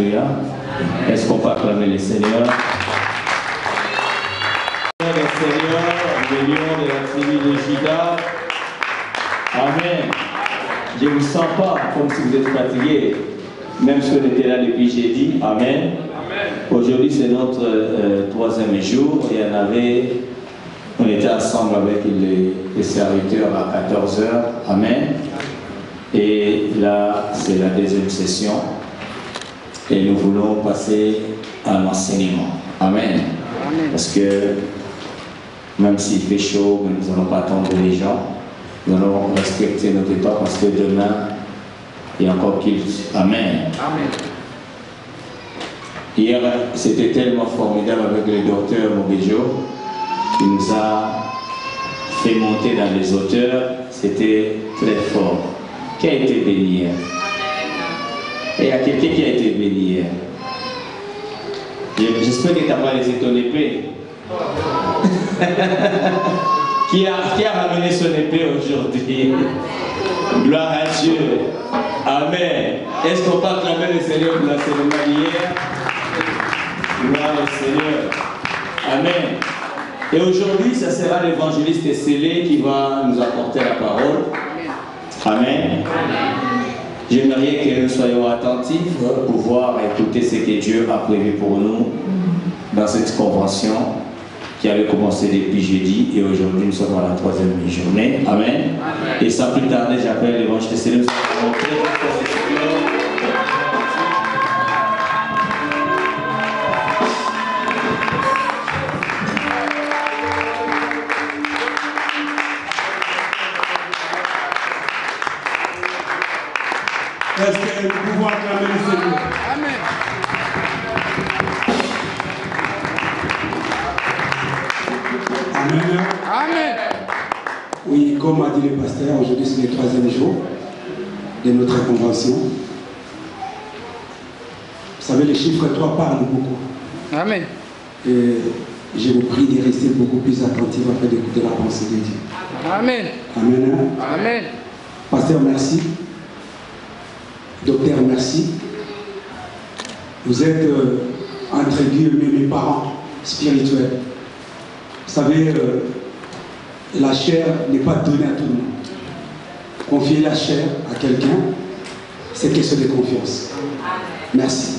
Alléluia. Est-ce qu'on peut acclamer le Seigneur? Le Seigneur, le lion de la tribu de Juda. Amen. Je ne vous sens pas comme si vous êtes fatigué, même si on était là depuis jeudi. Amen. Aujourd'hui, c'est notre troisième jour. Il y en avait, on était ensemble avec les serviteurs à 14 h. Amen. Et là, c'est la deuxième session. Et nous voulons passer à l'enseignement. Amen. Parce que même s'il fait chaud, nous n'allons pas attendre les gens. Nous allons respecter notre temps parce que demain, il y a encore culte. Amen. Amen. Hier, c'était tellement formidable avec le docteur Mobejo qui nous a fait monter dans les hauteurs. C'était très fort. Qui a été béni hier? Et il y a quelqu'un qui a été béni hier. J'espère que tu n'as pas laissé ton épée. Qui a ramené son épée aujourd'hui? Gloire à Dieu. Amen. Est-ce qu'on peut acclamer le Seigneur de la cérémonie hier? Gloire au Seigneur. Amen. Et aujourd'hui, ce sera l'évangéliste scellé qui va nous apporter la parole. Amen. J'aimerais que nous soyons attentifs pour pouvoir écouter ce que Dieu a prévu pour nous dans cette convention qui avait commencé depuis jeudi et aujourd'hui nous sommes à la troisième journée. Amen. Et sans plus tarder, j'appelle l'évangéliste scellé. Est-ce que nous pouvons acclamer le Seigneur? Amen. Amen. Amen. Oui, comme a dit le pasteur, aujourd'hui c'est le troisième jour de notre convention. Vous savez, les chiffres 3 parlent beaucoup. Amen. Et je vous prie de rester beaucoup plus attentifs afin d'écouter la pensée de Dieu. Amen. Amen. Amen. Pasteur, merci. Docteur, merci. Vous êtes, entre guillemets, mes parents spirituels. Vous savez, la chair n'est pas donnée à tout le monde. Confier la chair à quelqu'un, c'est question de confiance. Merci.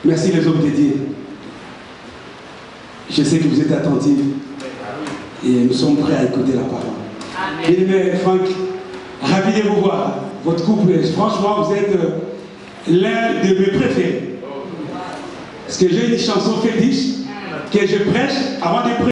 Merci les hommes dédiés. Je sais que vous êtes attentifs et nous sommes prêts à écouter la parole. Bien-aimé Franck, ravi de vous voir. Votre couple, franchement, vous êtes l'un de mes préférés. Parce que j'ai une chanson fétiche que je prêche avant de prêcher.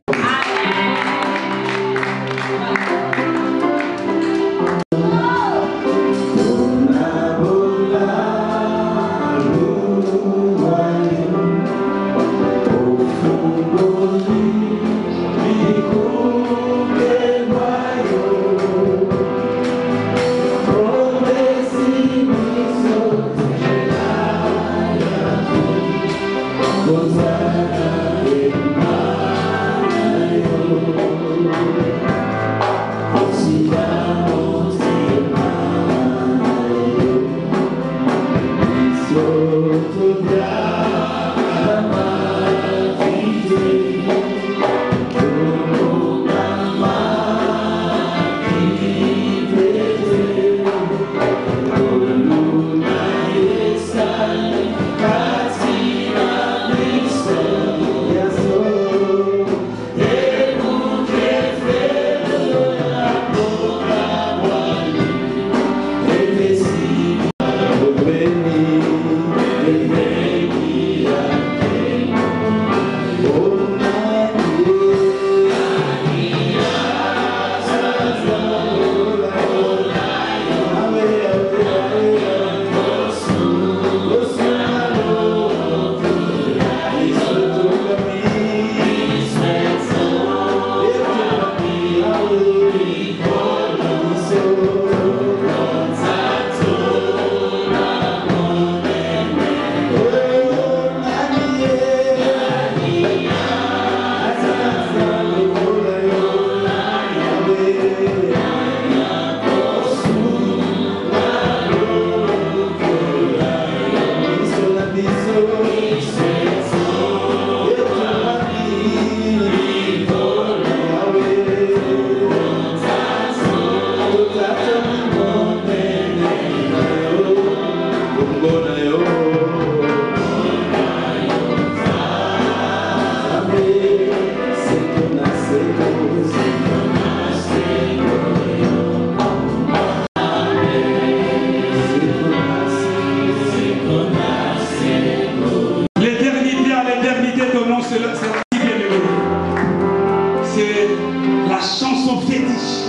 chanson fétiche.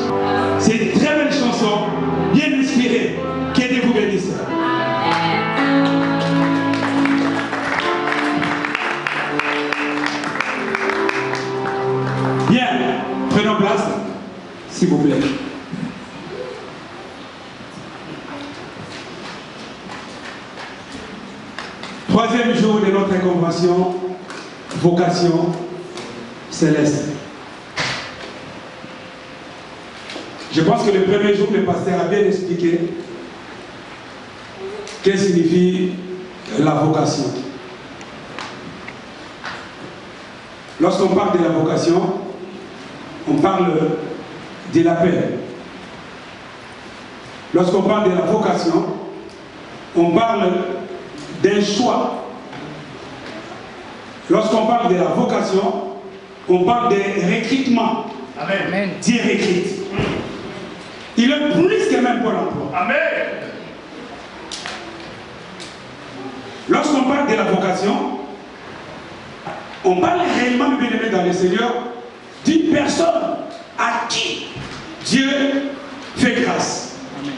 C'est une très belle chanson, bien inspirée. Que Dieu vous bénisse. Bien, prenons place, s'il vous plaît. Troisième jour de notre convention, vocation céleste. Je pense que le premier jour, le pasteur a bien expliqué ce que signifie la vocation. Lorsqu'on parle de la vocation, on parle de l'appel. Lorsqu'on parle de la vocation, on parle d'un choix. Lorsqu'on parle de la vocation, on parle de recrutement. Amen. Dieu recrute. Il est plus que même pour l'emploi. Amen. Lorsqu'on parle de la vocation, on parle réellement, bien aimé dans le Seigneur, d'une personne à qui Dieu fait grâce. Amen.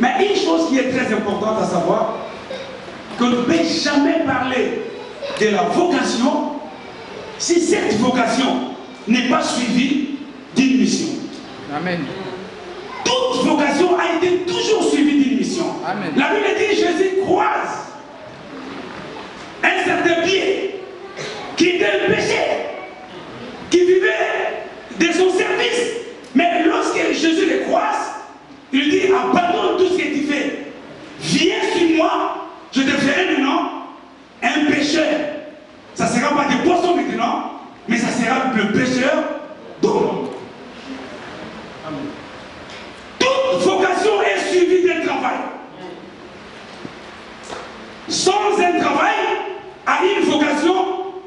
Mais une chose qui est très importante à savoir, qu'on ne peut jamais parler de la vocation si cette vocation n'est pas suivie d'une mission. Amen. Toute vocation a été toujours suivie d'une mission. Amen. La Bible dit Jésus croise un certain pied qui était un péché, qui vivait de son service. Mais lorsque Jésus le croise, il dit abandonne tout ce que tu fais. Viens sur moi, je te ferai maintenant un pécheur. Ça ne sera pas des poissons maintenant, mais ça sera le pécheur d'hommes. Toute vocation est suivie d'un travail. Sans un travail, à une vocation,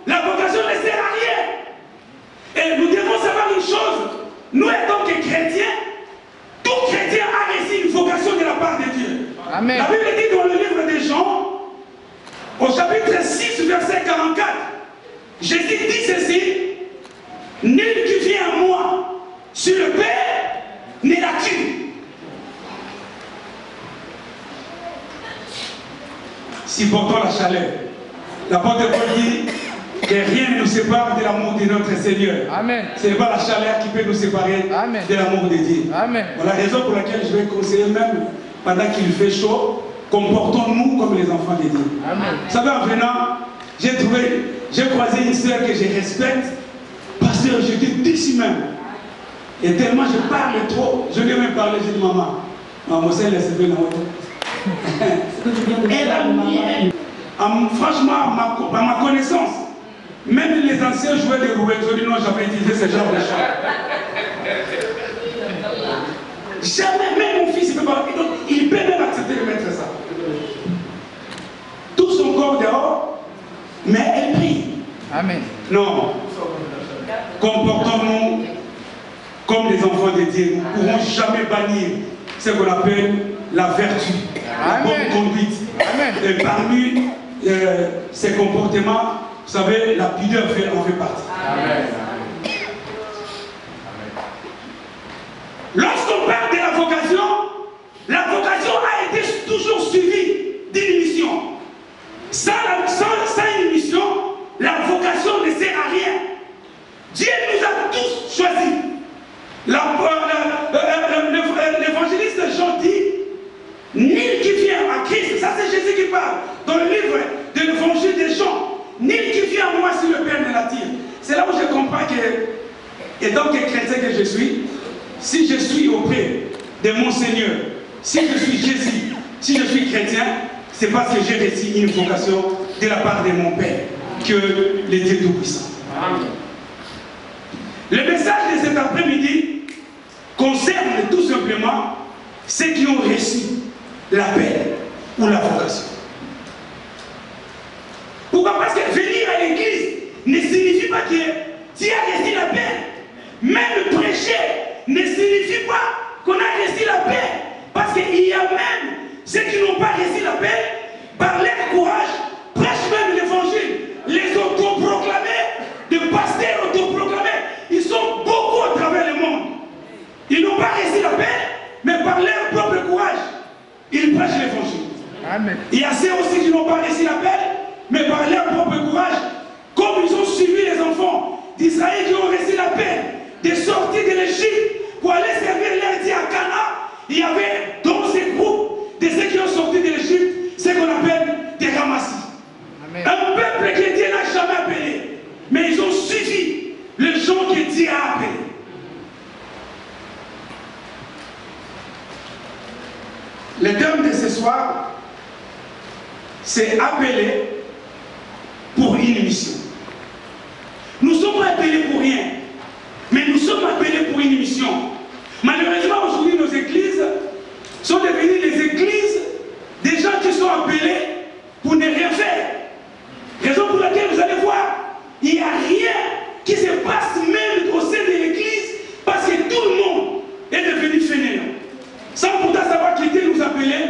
la vocation ne sert à rien. Et nous devons savoir une chose, nous étant que chrétiens, tout chrétien a reçu une vocation de la part de Dieu. Amen. La Bible dit dans le livre des Jean, au chapitre 6, verset 44, Jésus dit ceci, nul qui vient à moi sur le Père ne l'accuse. Supportons la chaleur. L'apôtre Paul dit que rien ne nous sépare de l'amour de notre Seigneur. Amen. Ce n'est pas la chaleur qui peut nous séparer Amen. de l'amour de Dieu. Amen. Voilà la raison pour laquelle je vais conseiller même pendant qu'il fait chaud, comportons-nous comme les enfants de Dieu. Amen. Vous savez, en venant, j'ai croisé une sœur que je respecte. Pasteur, j'étais déçu même. Et tellement je parle trop, je lui ai même parlé, j'ai dit maman, maman, c'est laissé bien la elle a mis, franchement, à ma connaissance, même les anciens joueurs de Roubaix, je dis non, j'avais utilisé ce genre de choses. Jamais, même mon fils, il peut même accepter de mettre ça. Tout son corps dehors, mais elle prie. Amen. Non. Comportons-nous comme les enfants de Dieu. Nous ne pourrons jamais bannir ce qu'on appelle la vertu, la bonne conduite. Amen. Et parmi ces comportements, vous savez, la pudeur en fait partie. Amen. Lorsqu'on parle de la vocation a été toujours suivie d'une mission. Sans une mission, la vocation ne sert à rien. Dieu nous a tous choisis. L'évangéliste Jean dit, nul qui vient à Christ, ça c'est Jésus qui parle, dans le livre de l'évangile de Jean, nul qui vient à moi si le Père ne l'attire. C'est là où je comprends que, étant que chrétien que je suis, si je suis auprès de mon Seigneur, si je suis Jésus, si je suis chrétien, c'est parce que j'ai reçu une vocation de la part de mon Père, que le Dieu Tout-Puissant. Le message de cet après-midi concerne tout simplement ceux qui ont reçu l'appel ou la vocation. Pourquoi? Parce que venir à l'église ne signifie pas que tu as reçu l'appel. Même prêcher ne signifie pas qu'on a reçu l'appel. Parce qu'il y a même ceux qui n'ont pas reçu l'appel, par leur courage, prêchent même l'évangile, les autoproclamés de pasteurs jamais appelé. Mais ils ont suivi les gens que Dieu a appelés. Le thème de ce soir, c'est appelé pour une mission. Nous ne sommes pas appelés pour rien, mais nous sommes appelés pour une mission. Malheureusement, aujourd'hui, nos églises sont devenues des églises des gens qui sont appelés pour ne rien faire. Raison pour laquelle vous allez voir, il n'y a rien qui se passe même au sein de l'église parce que tout le monde est devenu fainéant. Sans pourtant savoir qui était nous appeler,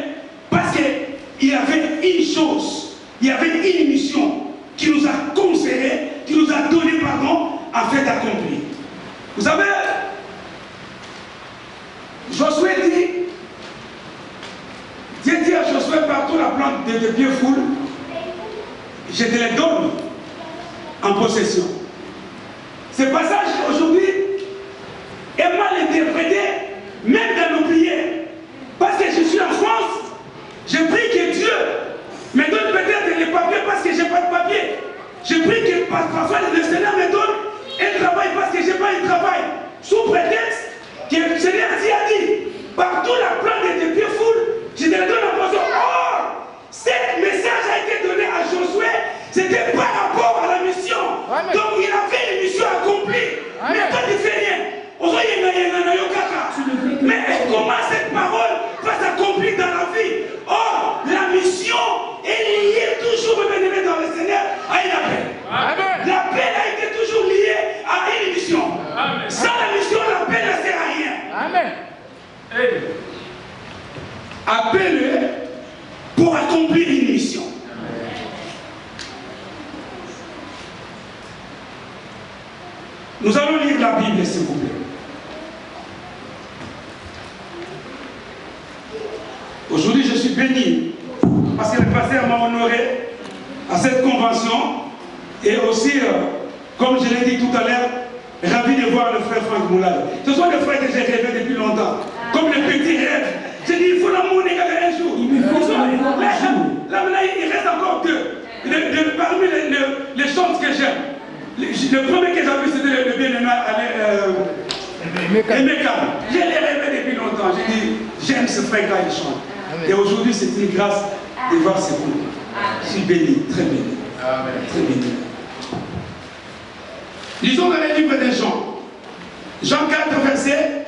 parce qu'il y avait une chose, il y avait une mission qui nous a conseillé, qui nous a donné pardon, afin d'accomplir. Vous savez, Josué dit, Dieu dit à Josué, partout la plante de tes pieds foule, je te les donne en possession. Ce passage aujourd'hui est mal interprété, même dans nos prières. Parce que je suis en France, je prie que Dieu me donne peut-être les papiers parce que je n'ai pas de papier. Je prie que parfois le Seigneur me donne un travail parce que je n'ai pas un travail. Sous prétexte que le Seigneur a dit, partout la plante de tes pieds foule, je te la donne en possession. Or, ce message a été donné à Josué, c'était par rapport à la mission. Amen. Donc il avait une mission accomplie. Amen. Mais toi tu ne fais rien. Mais comment cette parole va s'accomplir dans la vie? Or, la mission est liée toujours, bien-aimé dans le Seigneur, à un appel. L'appel a été toujours lié à une mission. Amen. Sans la mission, l'appel ne sert à rien. Amen. Appelé pour accomplir une mission. Nous allons lire la Bible, s'il vous plaît. Aujourd'hui, je suis béni parce que le pasteur m'a honoré à cette convention et aussi, comme je l'ai dit tout à l'heure, ravi de voir le frère Franck Moulade. Ce sont des frères que j'ai rêvés depuis longtemps, comme les petits rêves. J'ai dit, il faut l'amour un jour. Là, il reste encore deux. Parmi les chants que j'aime, le premier que j'ai vu, c'était le bien-aimé Emeka. Je l'ai rêvé depuis longtemps. J'ai dit, j'aime ce frère quand il chante. Et aujourd'hui, c'est une grâce de voir ce groupe. Je suis béni, très béni. Amen. Très béni. Lisons dans les livres de Jean. Jean 4, verset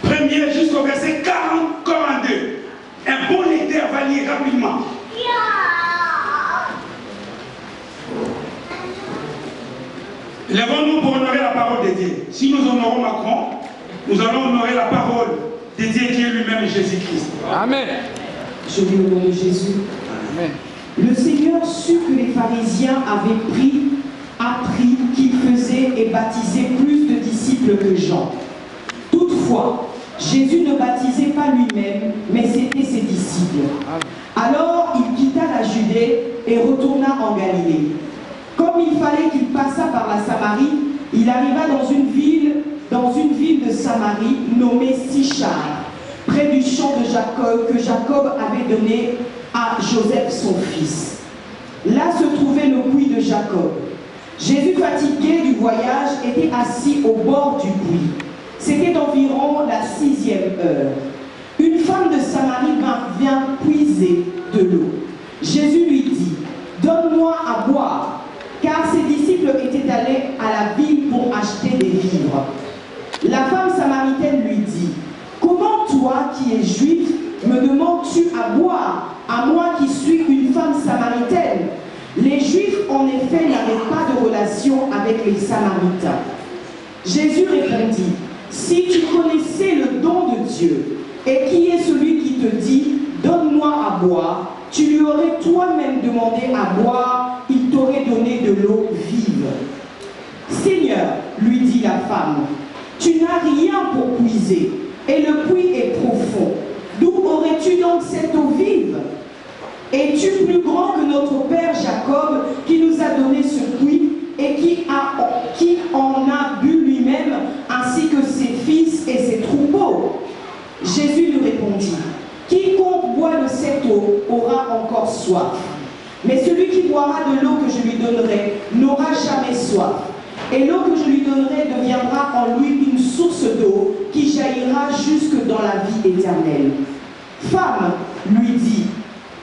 1er jusqu'au verset 42. Un bon lecteur va lire rapidement. Lèvons-nous pour honorer la parole de Dieu. Si nous honorons Macron, nous allons honorer la parole de Dieu qui est lui-même Jésus-Christ. Amen. Je dis au nom de Jésus. Amen. Le Seigneur sut que les pharisiens avaient appris qu'il faisait et baptisait plus de disciples que Jean. Toutefois, Jésus ne baptisait pas lui-même, mais c'était ses disciples. Alors il quitta la Judée et retourna en Galilée. Comme il fallait qu'il passât par la Samarie, il arriva dans une ville de Samarie nommée Sichar, près du champ de Jacob que Jacob avait donné à Joseph son fils. Là se trouvait le puits de Jacob. Jésus, fatigué du voyage, était assis au bord du puits. C'était environ la 6e heure. Une femme de Samarie vient puiser de l'eau. Jésus lui dit, « Donne-moi à boire », car ses disciples étaient allés à la ville pour acheter des vivres. La femme samaritaine lui dit, « Comment toi qui es juif me demandes-tu à boire, à moi qui suis une femme samaritaine ?» Les Juifs, en effet, n'avaient pas de relation avec les Samaritains. Jésus répondit, « Si tu connaissais le don de Dieu, et qui est celui qui te dit, donne-moi à boire, tu lui aurais toi-même demandé à boire, il t'aurait donné de l'eau vive. » Seigneur, lui dit la femme, tu n'as rien pour puiser, et le puits est profond. D'où aurais-tu donc cette eau vive? Es-tu plus grand que notre père Jacob, qui nous a donné ce puits, et qui en a bu lui-même, ainsi que ses fils et ses troupeaux? Jésus lui répondit, quiconque boit de cette eau aura encore soif. Mais celui qui boira de l'eau que je lui donnerai n'aura soif. Et l'eau que je lui donnerai deviendra en lui une source d'eau qui jaillira jusque dans la vie éternelle. Femme, lui dit,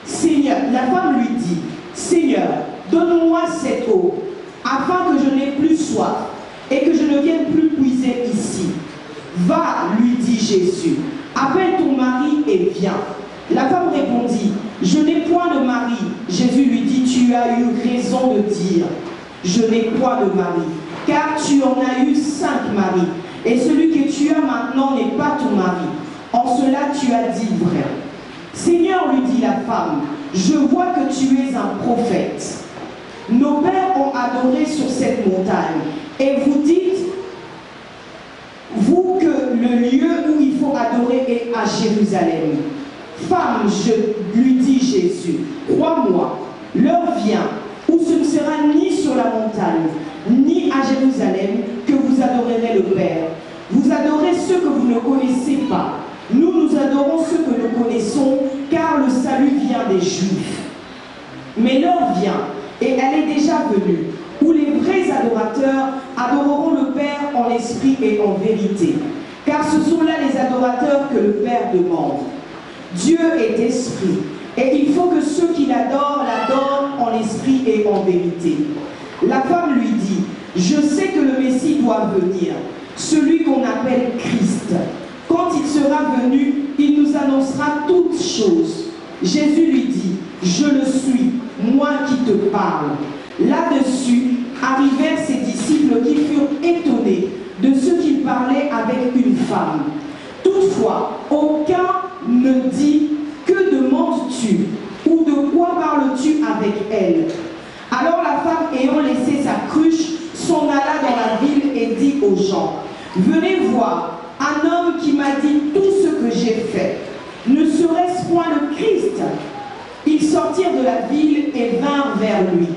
Seigneur, la femme lui dit, Seigneur, donne-moi cette eau, afin que je n'ai plus soif et que je ne vienne plus puiser ici. Va, lui dit Jésus, appelle ton mari et viens. La femme répondit, je n'ai point de mari. Jésus lui dit, tu as eu raison de dire, je n'ai point de mari, car tu en as eu 5 maris, et celui que tu as maintenant n'est pas ton mari. En cela tu as dit vrai. Seigneur, lui dit la femme, je vois que tu es un prophète. Nos pères ont adoré sur cette montagne, et vous dites, vous, que le lieu où il faut adorer est à Jérusalem. Femme, je lui dis Jésus, crois-moi, l'heure vient où ce ne sera ni sur la montagne, ni à Jérusalem que vous adorerez le Père. Vous adorez ceux que vous ne connaissez pas. Nous adorons ceux que nous connaissons, car le salut vient des Juifs. Mais l'heure vient, et elle est déjà venue, où les vrais adorateurs adoreront le Père en esprit et en vérité. Car ce sont là les adorateurs que le Père demande. Dieu est esprit, et il faut que ceux qui l'adorent en esprit et en vérité. La femme lui dit, je sais que le Messie doit venir, celui qu'on appelle Christ. Quand il sera venu, il nous annoncera toutes choses. Jésus lui dit, je le suis, moi qui te parle. Là-dessus, arrivèrent ses disciples qui furent étonnés de ce qu'il parlait avec une femme. Toutefois, aucun ne dit, que demandes-tu ou de quoi parles-tu avec elle? Alors la femme, ayant laissé sa cruche, s'en alla dans la ville et dit aux gens, venez voir un homme qui m'a dit tout ce que j'ai fait. Ne serait-ce point le Christ? Ils sortirent de la ville et vinrent vers lui.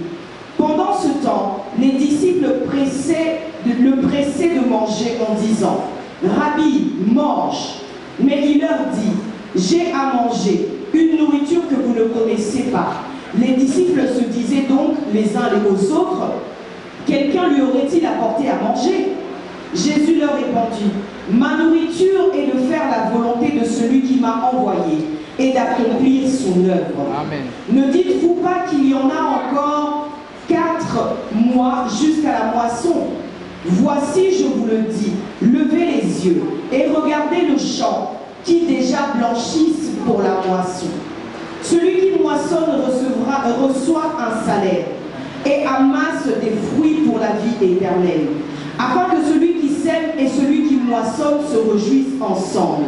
Pendant ce temps, les disciples le pressaient de manger en disant, Rabbi, mange. Mais il leur dit, j'ai à manger une nourriture que vous ne connaissez pas. Les disciples se disaient donc les uns aux autres, quelqu'un lui aurait-il apporté à manger? Jésus leur répondit, ma nourriture est de faire la volonté de celui qui m'a envoyé et d'accomplir son œuvre. Amen. Ne dites-vous pas qu'il y en a encore 4 mois jusqu'à la moisson? Voici, je vous le dis, levez les yeux et regardez le champ qui déjà blanchissent pour la moisson. Celui qui moissonne reçoit un salaire et amasse des fruits pour la vie éternelle, afin que celui qui sème et celui qui moissonne se réjouissent ensemble.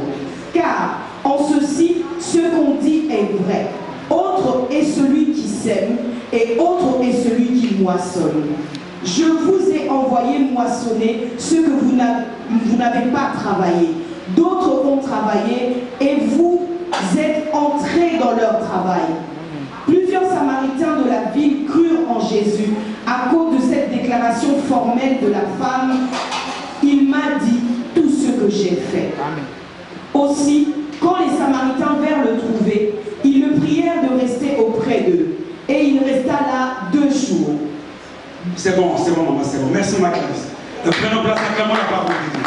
Car en ceci, ce qu'on dit est vrai. Autre est celui qui sème et autre est celui qui moissonne. Je vous ai envoyé moissonner ce que vous n'avez pas travaillé. D'autres ont travaillé et vous êtes entrés dans leur travail. Plusieurs Samaritains de la ville crurent en Jésus à cause de cette déclaration formelle de la femme. Il m'a dit tout ce que j'ai fait. Amen. Aussi, quand les Samaritains vinrent le trouver, ils le prièrent de rester auprès d'eux. Et il resta là 2 jours. C'est bon, maman, c'est bon. Merci, ma Clarisse. Prenons place à clairement la parole de Dieu.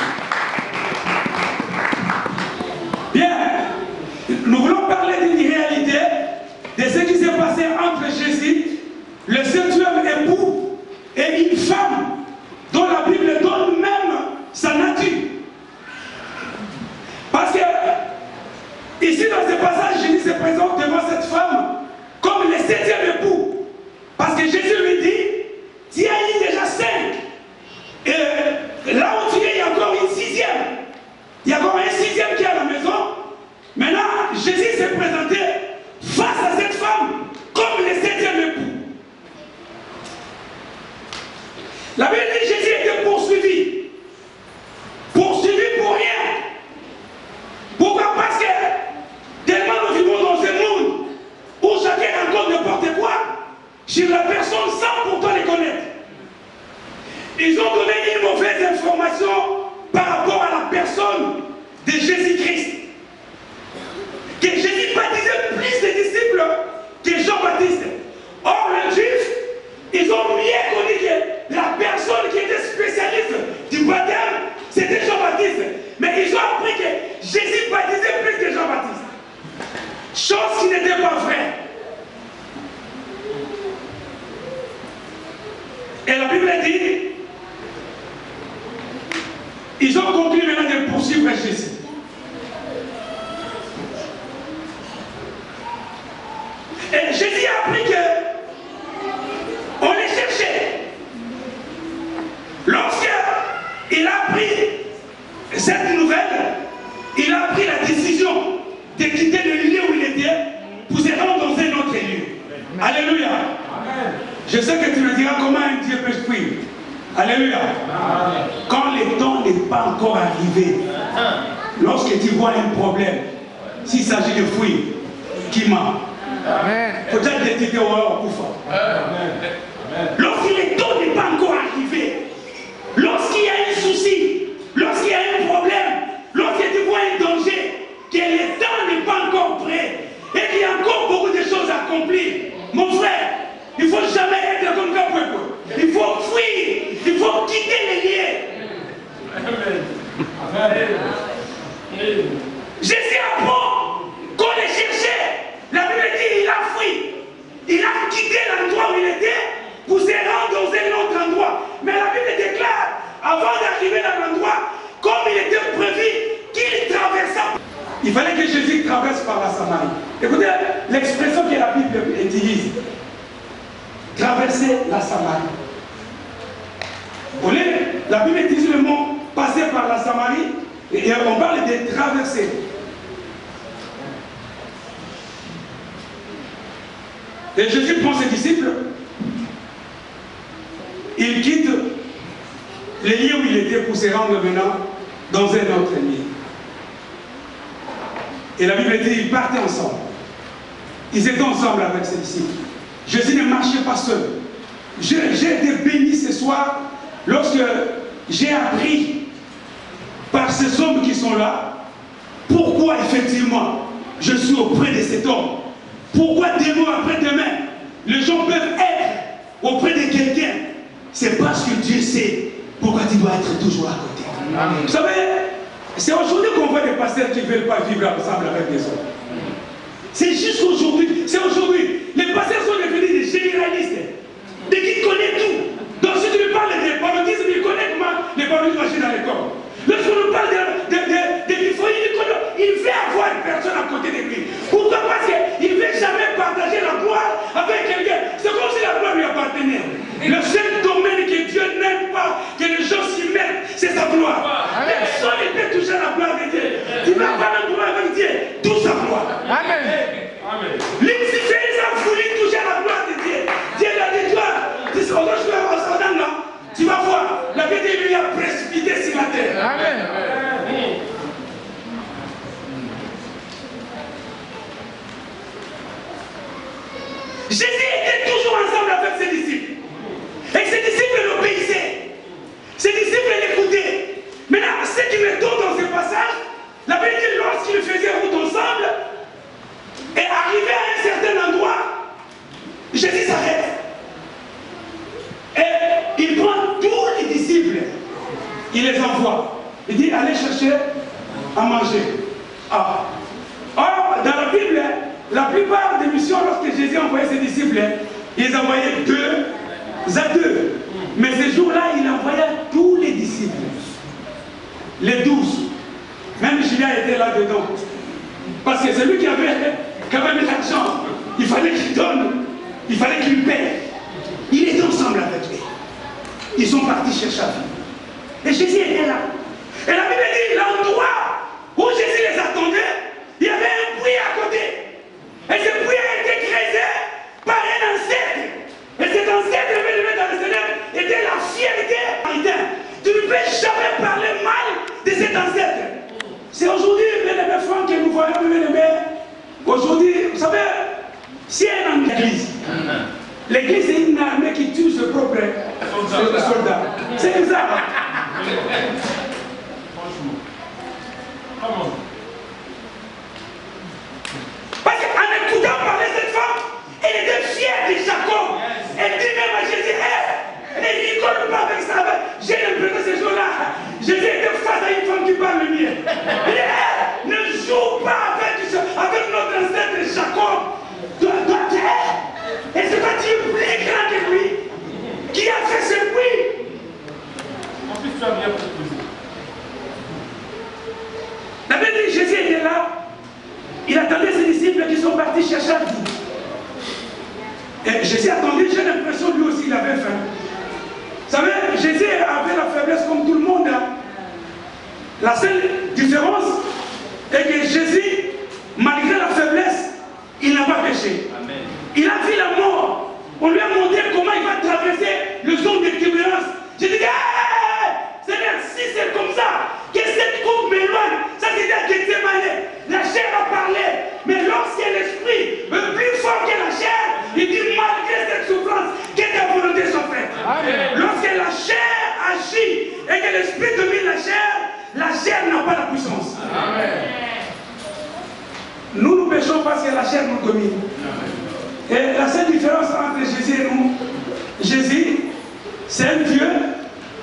Bien, nous voulons parler d'une réalité de ce qui s'est passé entre Jésus, le 7e époux, et une femme dont la Bible donne même sa nature. Parce que, ici dans ce passage, Jésus se présente devant cette femme comme le 7e époux. Parce que Jésus lui dit, tu as eu déjà 5. Et là où tu es, il y a encore une 6e. Il y a encore un 6e qui est à la maison. Maintenant, Jésus s'est présenté face à cette femme comme le 7e époux. La Bible dit que Jésus était poursuivi. Poursuivi pour rien. Pourquoi? Parce que tellement nous vivons dans un monde où chacun raconte n'importe quoi sur la personne sans pourtant les connaître. Ils ont donné une mauvaise information par rapport à la personne de Jésus-Christ. Que Jésus baptisait plus de disciples que Jean-Baptiste. Or, les Juifs, ils ont bien connu que la personne Bible dit, ils ont conclu maintenant de poursuivre Jésus. Et Jésus a appris que on les cherchait. Lorsqu'il a appris cette nouvelle, il a pris la décision de quitter le lieu où il était pour se rendre dans un autre lieu. Alléluia. Je sais que tu me diras comment un Dieu peut fuir. Alléluia. Quand le temps n'est pas encore arrivé, lorsque tu vois un problème, s'il s'agit de fuir, qui ment? Peut-être que tu étais au Koufa. Lorsque le temps n'est pas encore arrivé, lorsqu'il y a un souci, lorsqu'il y a un problème, lorsque tu vois un danger, que le temps n'est pas encore prêt et qu'il y a encore beaucoup de choses à accomplir, mon frère, il ne faut jamais être comme ça. Il faut fuir, il faut quitter les lieux. Jésus apprend qu'on les cherchait. La Bible dit il a fui. Il a quitté l'endroit où il était pour se rendre dans un autre endroit. Mais la Bible déclare, avant d'arriver dans l'endroit, comme il était prévu, qu'il traversa. Il fallait que Jésus traverse par la Samarie. Écoutez l'expression que la Bible utilise. Traverser la Samarie. Vous voyez, la Bible utilise le mot passer par la Samarie et on parle de traverser. Et Jésus prend ses disciples, il quitte les lieux où il était pour se rendre maintenant dans un autre lieu. Et la Bible dit, ils partaient ensemble. Ils étaient ensemble avec ses disciples. Jésus ne marchait pas seul. J'ai été béni ce soir lorsque j'ai appris par ces hommes qui sont là pourquoi effectivement je suis auprès de cet homme. Pourquoi demain après demain les gens peuvent être auprès de quelqu'un. C'est parce que Dieu sait pourquoi tu dois être toujours à côté. Amen. Vous savez, c'est aujourd'hui qu'on voit des pasteurs qui ne veulent pas vivre ensemble avec les autres. C'est juste aujourd'hui. C'est aujourd'hui. Les pasteurs sont devenus des généralistes. Des qui connaissent tout. Donc si tu lui parles de parodisme, il connaît comment les parodismes marchent dans les corps. Lorsqu'on nous parle de bifolie, il veut avoir une personne à côté de lui. Pourquoi? Parce qu'il ne veut jamais partager la gloire avec quelqu'un. C'est comme si la gloire lui appartenait. Le seul domaine que Dieu n'aime pas, que les gens s'y mettent, c'est sa gloire. Personne ne peut toucher la gloire de Dieu. Tu n'as pas le droit avec Dieu, touche sa gloire. Amen. Lucifer, il a voulu toucher la gloire de Dieu. Dieu l'a dit, toi, tu vas voir, la vie de lui a précipité sur la terre. Amen. Jésus était toujours ensemble avec ses disciples. Et ses disciples l'obéissaient. Ses disciples l'écoutaient. Maintenant, ce qui me tombe dans ce passage, la Bible dit lorsqu'ils faisaient route ensemble, et arrivé à un certain endroit, Jésus s'arrête. Et il prend tous les disciples, il les envoie. Il dit allez chercher à manger. Or, dans la Bible, la plupart des missions, lorsque Jésus envoyait ses disciples, ils envoyaient 2 à 2. Mais ce jour-là, il envoyait tous les disciples. Les 12. Même Julien était là-dedans. Parce que c'est lui qui avait quand même l'argent. Il fallait qu'il donne. Il fallait qu'il paye. Il était ensemble avec lui. Ils sont partis chercher à vivre. Et Jésus était là. Et la Bible dit, l'endroit où Jésus les attendait, il y avait un puits à côté. Et ce puits a été creusé par un ancêtre. Et cet ancêtre élevé dans le Seigneur était la fierté. Tu ne peux jamais parler mal de cet ancêtre. C'est aujourd'hui, mes frères, que nous voyons, aujourd'hui, vous savez, si elle est dans l'église, l'église est une armée qui tue ses propres soldats. C'est comme ça. Parce qu'en écoutant parler cette femme, elle était fière de Jacob. Elle dit même à Jésus, elle rigole pas avec ça. J'ai l'impression que ces jours-là, Jésus était face à une femme qui parle le mien. Il dit, ne joue pas avec notre ancêtre Jacob. Et c'est pas tu es plus grand que lui, qui Qui a fait ce bruit? En plus, tu as bien proposé. La Bible dit Jésus était là. Il attendait ses disciples qui sont partis chercher à tout. Et Jésus attendait, j'ai l'impression lui aussi il avait faim. Vous savez, Jésus avait la faiblesse comme tout le monde. La seule différence est que Jésus, malgré la faiblesse, il n'a pas péché. Amen. Il a vu la mort. On lui a montré comment il va traverser le zone de turbulence. J'ai dit, Seigneur, si c'est comme ça, que cette coupe m'éloigne, ça c'était à Gethsémane. La chair a parlé, mais lorsque l'esprit est plus fort que la chair, il dit, malgré cette souffrance, que ta volonté soit faite. Lorsque la chair agit et que l'esprit domine la chair n'a pas la puissance. Amen. Nous péchons parce que la chair nous domine. Et la seule différence entre Jésus et nous, Jésus, c'est un Dieu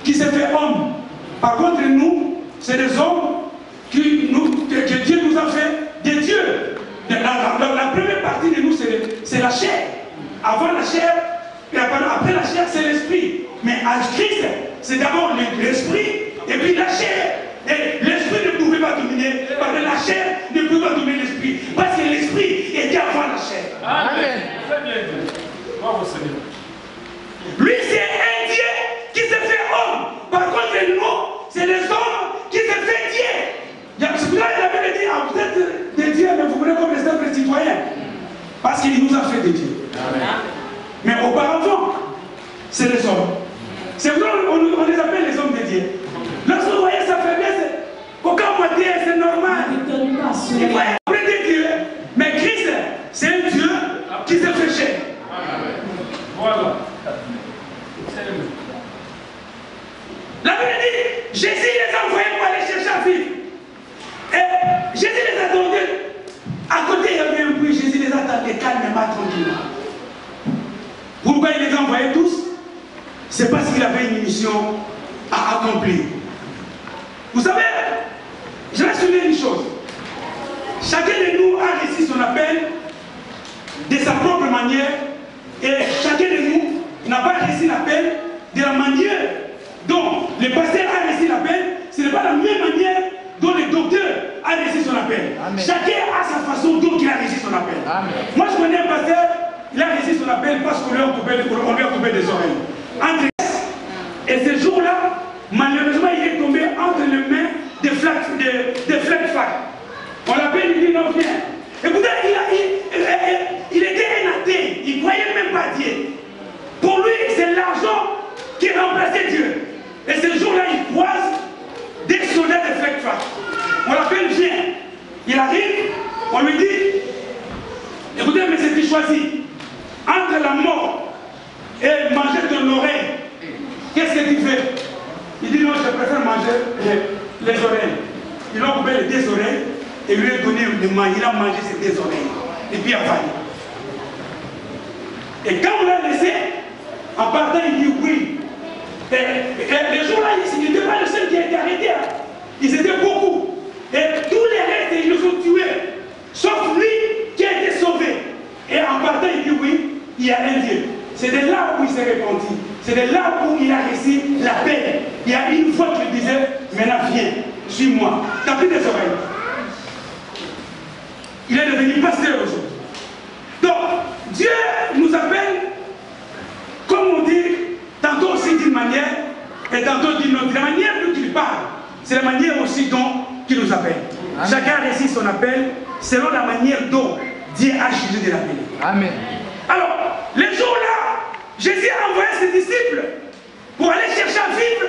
qui s'est fait homme. Par contre, nous, c'est des hommes que Dieu nous a fait des dieux. La première partie de nous, c'est la chair. Avant la chair, et après la chair, c'est l'esprit. Mais à Christ, c'est d'abord l'esprit et puis la chair. Et l'esprit ne pouvait pas dominer, parce que la chair ne pouvait pas dominer l'esprit. Parce que l'esprit était avant la chair. Amen. Très bien dit. Bravo Seigneur. Lui, c'est un Dieu qui s'est fait homme. Par contre, nous, c'est les hommes qui s'est fait Dieu. C'est pour ça que la Bible dit, vous êtes des dieux, mais vous voulez comme les simples citoyens. Parce qu'il nous a fait des dieux. Amen. Mais auparavant, c'est les hommes. C'est pour ça qu'on les appelle les hommes de Dieu. Lorsque vous voyez sa faiblesse, aucun moitié, c'est normal. Il faut après des dieux. Mais Christ, c'est un Dieu qui s'est fait chair. Voilà. La Bible dit, Jésus les a envoyés pour aller chercher à vivre. Et Jésus les attendait. À côté, il y avait un puits. Jésus les attendait calmement, tranquillement. Pourquoi il les a envoyés tous? C'est parce qu'il avait une mission à accomplir. Vous savez, je vais souligner une chose. Chacun de nous a réussi son appel de sa propre manière. Et chacun de nous n'a pas réussi l'appel de la manière dont le pasteur a réussi l'appel. Ce n'est pas la même manière dont le docteur a réussi son appel. Amen. Chacun a sa façon dont il a réussi son appel. Amen. Moi, je connais un pasteur, il a réussi son appel parce qu'on lui a coupé des oreilles. Et ce jour-là, malheureusement, il est tombé entre les mains des flaques fac. On l'appelle, il dit non, viens. Écoutez, il était un athée, il ne croyait même pas à Dieu. Pour lui, c'est l'argent qui remplaçait Dieu. Et ce jour-là, il croise des soldats de flaques fac. On l'appelle, viens. Il arrive, on lui dit, écoutez, mais c'est qui choisit entre la mort et manger ton oreille. Qu'est-ce que tu fais? Il dit non, je préfère manger les oreilles. Ils l'ont coupé les deux oreilles et lui a donné de manger. Il a mangé ses deux oreilles. Et puis il a failli. Et quand on l'a laissé, en partant, il dit oui. Et les jours-là, il n'était pas le seul qui a été arrêté. Ils étaient beaucoup. Et tous les restes, ils le sont tués. Sauf lui qui a été sauvé. Et en partant, il dit oui, il y a un Dieu. C'est de là où il s'est repenti. C'est de là où il a réussi la paix. Il y a une fois qu'il disait, maintenant viens, suis-moi. T'as pris des oreilles. Il est devenu pasteur aujourd'hui. Donc, Dieu nous appelle, comme on dit, tantôt aussi d'une manière, et tantôt d'une autre. La manière dont il parle, c'est la manière aussi dont il nous appelle. Amen. Chacun réussit son appel selon la manière dont Dieu a choisi de l'appeler. Amen. Alors, les jours-là, Jésus a envoyé ses disciples pour aller chercher à vivre.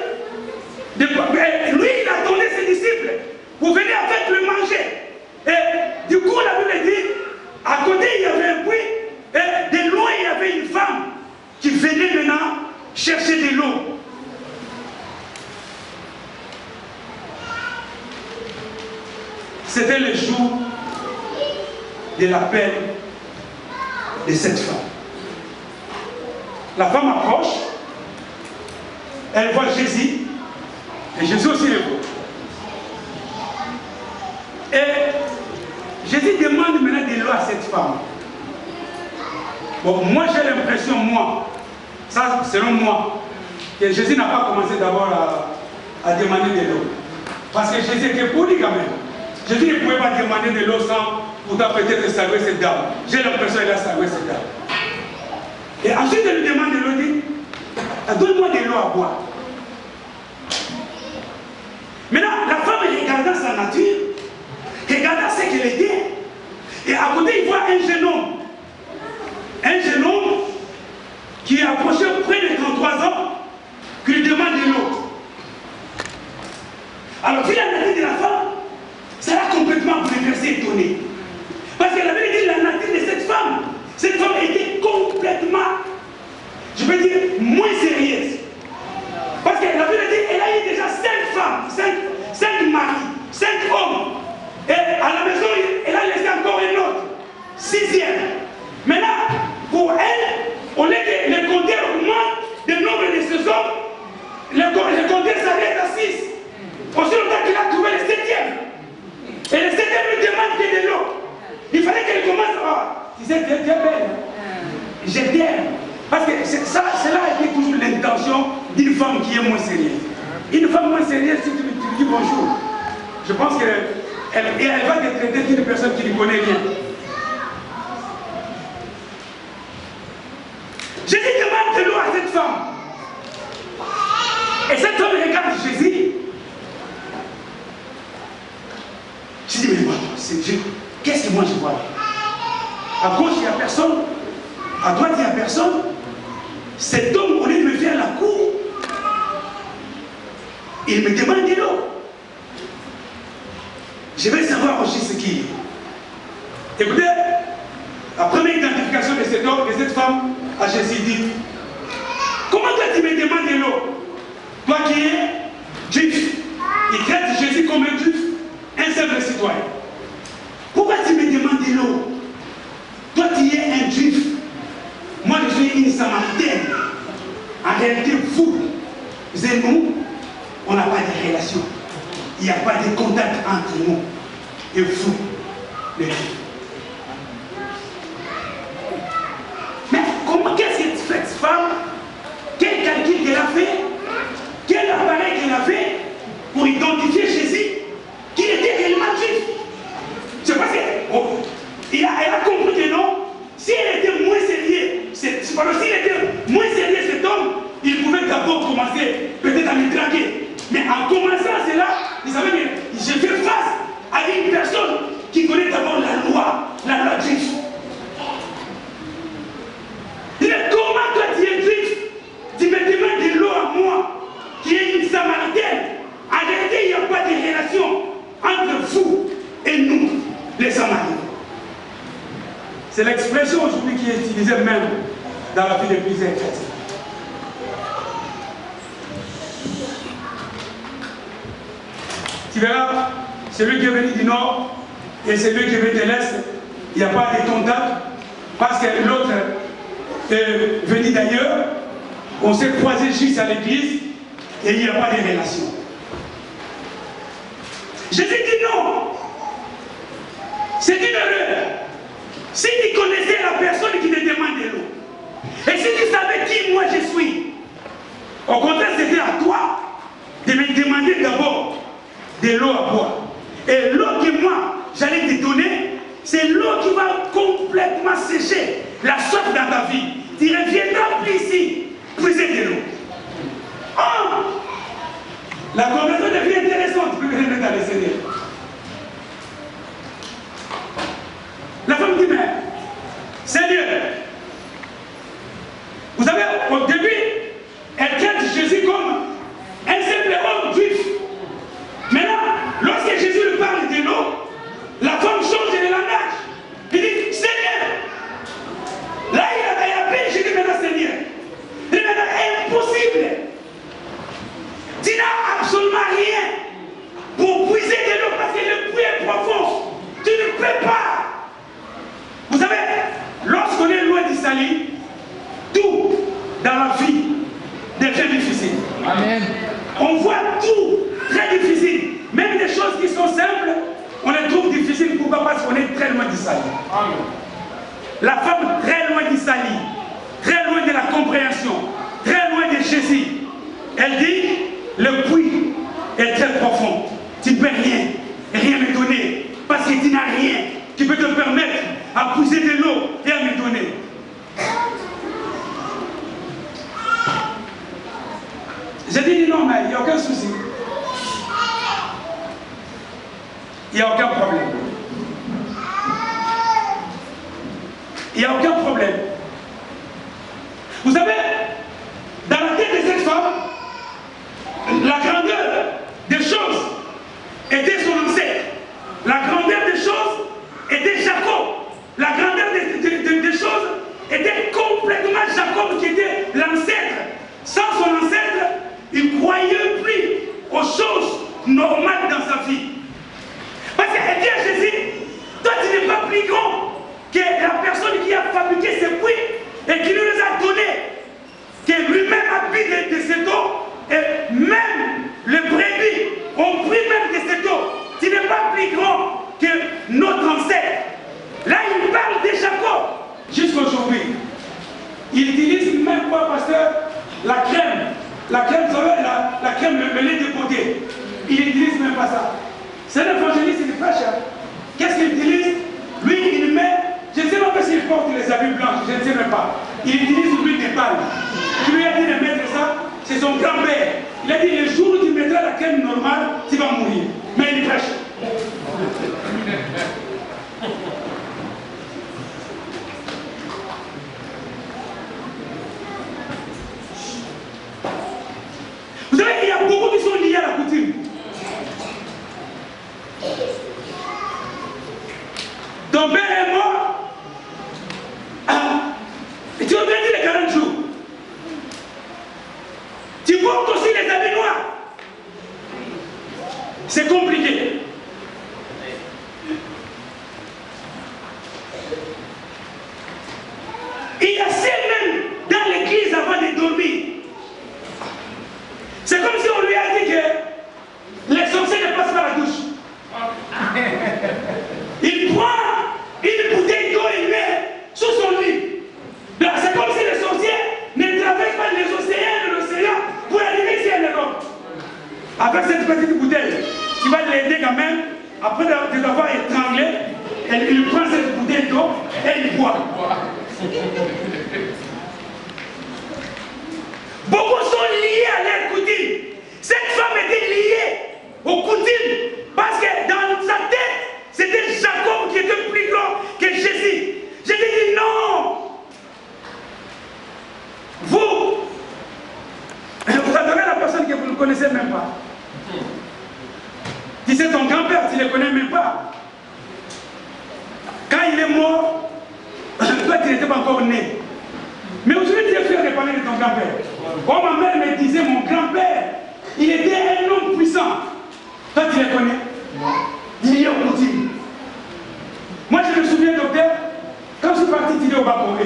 Lui, il attendait ses disciples pour venir avec le manger. Et du coup, la Bible dit, à côté, il y avait un puits, et de loin, il y avait une femme qui venait maintenant chercher de l'eau. C'était le jour de l'appel de cette femme. La femme approche, elle voit Jésus, et Jésus aussi le voit. Et Jésus demande maintenant de l'eau à cette femme. Bon, moi j'ai l'impression, moi, ça selon moi, que Jésus n'a pas commencé d'abord à demander de l'eau. Parce que Jésus était poli quand même. Jésus ne pouvait pas demander de l'eau sans pourtant peut-être saluer cette dame. J'ai l'impression qu'il a salué cette dame. Et ensuite, il lui demande de l'eau, il dit, donne-moi de l'eau à boire. Maintenant, la femme regardant sa nature, regardant ce qu'elle était, et à côté, il voit un jeune homme. Un jeune homme qui est approché près de 33 ans, qui lui demande de l'eau. Alors, vu la nature de la femme, ça l'a complètement bouleversé, étonné. Parce qu'elle avait dit la nature de cette femme était complètement, je peux dire, moins sérieuse. Parce qu'elle avait dit, elle a eu déjà 5 femmes, 5 maris, 5 hommes. Et à la maison, elle a laissé encore un autre, 6e. Maintenant, pour elle, au lieu que le compteur augmente le nombre de ces hommes, le compteur s'arrête à 6. Aussi longtemps qu'il a trouvé le 7e. Et le 7e lui demande que de l'eau. Il fallait qu'elle commence à... Tu sais, tu es belle. Je t'aime. Parce que cela a été toujours l'intention d'une femme qui est moins sérieuse. Une femme moins sérieuse, si tu lui dis bonjour, je pense qu'elle va te traiter d'une personne qui ne connaît rien. Jésus demande de l'eau à cette femme. Et cette femme regarde Jésus. Je dis, mais moi, qu'est-ce que moi je vois? À gauche, il n'y a personne. À droite, il n'y a personne. Cet homme, au lieu de me faire la cour, il me demande de l'eau. Je vais savoir aussi ce qu'il est. Écoutez, la première identification de cet homme, de cette femme, à Jésus dit, comment toi tu me demandes de l'eau? Toi qui es juif, il traite Jésus comme un juif, un simple citoyen. Pourquoi tu me demandes de l'eau? Toi tu es un juif, moi je suis une samaritaine. En réalité, vous et nous, on n'a pas de relation. Il n'y a pas de contact entre nous et vous, les juifs. Mais comment, qu'est-ce que cette femme, quel calcul qu'elle a fait, quel appareil qu'elle a fait pour identifier Jésus, qu'il était réellement juif? C'est parce qu'elle a compris que non, si elle était moins sérieuse, c'est parce que s'il était moins sérieux cet homme, il pouvait d'abord commencer peut-être à me draguer. Mais en commençant cela, il savait que je fais face à une personne qui connaît d'abord la loi juive. Il dit, comment toi tu es juif, tu me demandes de l'eau à moi, qui est une samaritaine? En réalité, il n'y a pas de relation entre vous et nous, les samaritains. C'est l'expression aujourd'hui qui est utilisée même dans la vie de plusieurs chrétiens. Tu verras, celui qui est venu du nord et celui qui est venu de l'est, il n'y a pas de contact parce que l'autre est venu d'ailleurs, on s'est croisé juste à l'église et il n'y a pas de relation. Jésus dit non, c'est une erreur. Si tu connaissais la personne qui te demande de l'eau, et si tu savais qui moi je suis, au contraire c'était à toi de me demander d'abord de l'eau à boire. Et l'eau que moi j'allais te donner, c'est l'eau qui va complètement sécher la soif dans ta vie. Tu reviendras plus ici, puiser de l'eau. Oh, la conversion devient intéressante, plus que dans les Seigneur. La femme dit, mais Seigneur, vous savez, au début, elle traite Jésus comme un simple homme juif. Maintenant, lorsque Jésus lui parle de l'eau, la femme change de langage. Il dit, Seigneur, là il a appelé Jésus maintenant Seigneur. Il dit maintenant, impossible. Tu n'as absolument rien pour puiser de l'eau parce que le puits est profond. Tu ne peux pas. Vous savez, lorsqu'on est loin du salut, tout dans la vie devient difficile. Amen. On voit tout très difficile. Même des choses qui sont simples, on les trouve difficiles. Pourquoi? Parce qu'on est très loin du salut. Amen. La femme très loin du salut, très loin de la compréhension, très loin de Jésus. Elle dit, le puits est très profond. Tu ne peux rien me donner. Parce que tu n'as rien qui peut te permettre à puiser de l'eau et à me donner. J'ai dit non, mais il n'y a aucun souci. Il n'y a aucun problème. Il n'y a aucun problème. Vous savez, dans la tête de cette femme, la grandeur des choses était son ancêtre. La grandeur des choses était Jacob. La grandeur des choses était complètement Jacob qui était l'ancêtre. Sans son ancêtre, il ne croyait plus aux choses normales dans sa vie. Parce qu'elle dit à Jésus, toi tu n'es pas plus grand que la personne qui a fabriqué ces puits et qui nous les a donnés, que lui-même a bu de cette eau, et même les brebis ont pris même de cette eau. Tu n'es pas plus grand que notre ancêtre. Là, il parle de Jacob jusqu'aujourd'hui. Il utilise même pas, pasteur, la crème, vous savez, la crème, le lait de côté. Il n'utilise même pas ça. C'est l'évangéliste, il prêche. Qu'est-ce qu'il utilise? Lui, il met, je ne sais même pas s'il porte les habits blancs, je ne sais même pas. Il utilise l'huile de palme. Il lui a dit de mettre ça, c'est son grand-père. Il a dit, le jour où tu mettras la crème normale, tu vas mourir. Mais il prêche. Vous savez qu'il y a beaucoup qui sont liés à la coutume. Ton père est mort. Et tu as bien dit les 40 jours. Tu portes aussi les habits noirs. C'est compliqué. Il y a même dans l'église avant de dormir. C'est comme si on lui a dit que les sorciers ne passent pas la douche. Il prend une bouteille d'eau et met sous son lit. C'est comme si les sorciers ne traversent pas les océans de l'océan pour arriver ici à l'Europe. Avec cette petite bouteille, tu vas l'aider quand même. Après d'avoir étranglé, il prend cette bouteille d'eau et il boit. Beaucoup sont liés à leur coutume. Cette femme était liée aux coutumes parce que dans sa tête, c'était Jacob qui était plus grand que Jésus. Je lui dis non. Vous adorez la personne que vous ne connaissez même pas. Tu sais ton grand-père, tu ne le connais même pas. Quand il est mort, toi tu n'étais pas encore né. Mais aujourd'hui tu es fier de parler de ton grand-père. Oh, ma mère me disait, mon grand-père, il était un homme puissant. Toi tu le connais? Il y a au coutume. Moi je me souviens, docteur, quand je suis parti étudier au Bako,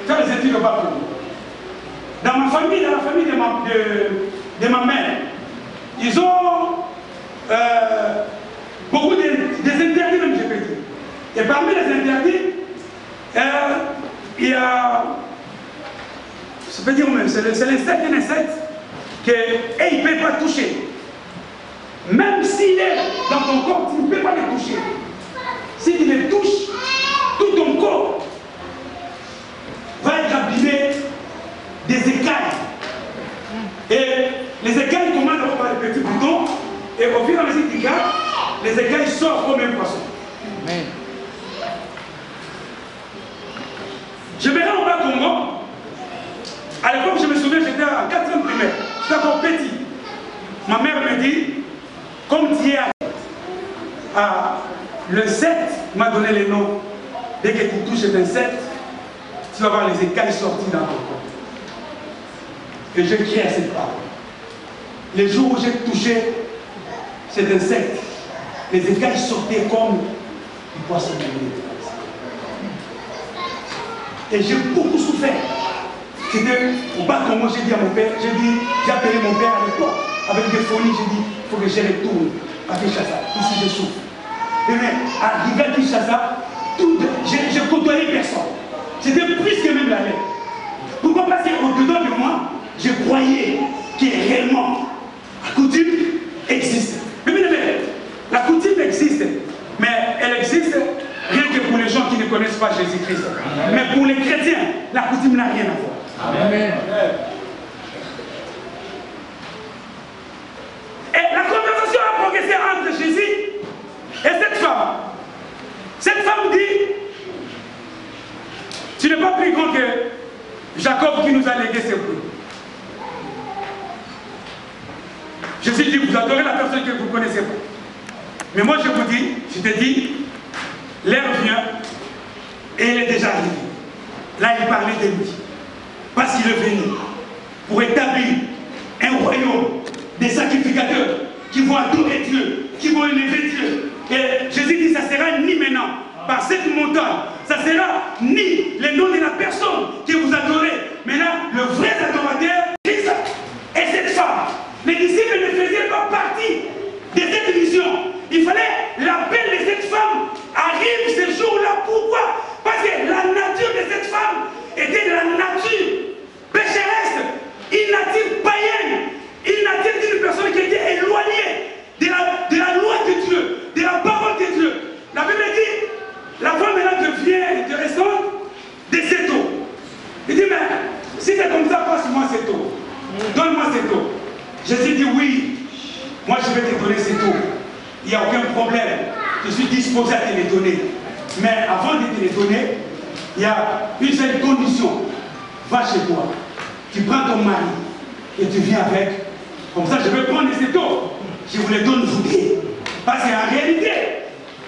faire les études au Bako, dans ma famille, dans la famille de ma mère, ils ont beaucoup des interdits, même je peux dire. Et parmi les interdits, il y a, je peux dire même, c'est l'insecte, un insecte qu'il ne peut pas toucher. Même s'il est dans ton corps, tu ne peux pas le toucher. Si tu le touches, tout ton corps va être abîmé des écailles. Et les écailles commencent d'abord par les petits boutons, et au fur et à mesure du gars, les écailles sortent comme un poisson. Amen. Je me rends au Bas-Congo. À l'époque, je me souviens, j'étais en 4e primaire. J'étais encore petit. Ma mère me dit, comme tu es le 7 m'a donné les noms. Dès que tu touches cet insecte, tu vas voir les écailles sorties dans ton corps. Et je crie à cette parole. Les jours où j'ai touché cet insecte, les écailles sortaient comme du poisson de l'eau. Et j'ai beaucoup souffert. C'était au Bas-Congo, j'ai dit à mon père, j'ai appelé mon père à l'époque, avec des phonies, j'ai dit, il faut que je retourne à Kinshasa. Ici, je souffre. Et mais, arrivé à Kinshasa, j'ai côtoyé personne. C'était plus que même la lettre. Pourquoi? Parce qu'au-dedans de moi, je croyais l'homme qui nous a légué ses fruits. Jésus dit, vous adorez la personne que vous ne connaissez pas. Mais moi je vous dis, je te dis, l'heure vient et elle est déjà arrivée. Là il parlait de lui. Parce qu'il est venu pour établir un royaume des sacrificateurs qui vont adorer Dieu, qui vont élever Dieu. Et Jésus dit, ça sera ni maintenant, par cette montagne, ça sera ni le nom de la personne que vous adorez. Maintenant, le vrai adorateur, Christ et cette femme. Les disciples ne faisaient pas partie de cette vision. Il fallait l'appel de cette femme arrive ce jour-là. Pourquoi? Parce que la nature de cette femme était de la nature pécheresse, une nature païenne, une nature d'une personne qui était éloignée de la loi de Dieu, de la parole de Dieu. La Bible dit, la femme maintenant devient intéressante de cette eau. Il dit, mais si c'est comme ça, passe-moi cette eau. Donne-moi cette eau. Jésus dit, oui, moi je vais te donner cette eau. Il n'y a aucun problème. Je suis disposé à te les donner. Mais avant de te les donner, il y a une seule condition. Va chez toi. Tu prends ton mari et tu viens avec. Comme ça, je vais prendre cette eau. Je vous les donne vous deux. Parce qu'en réalité,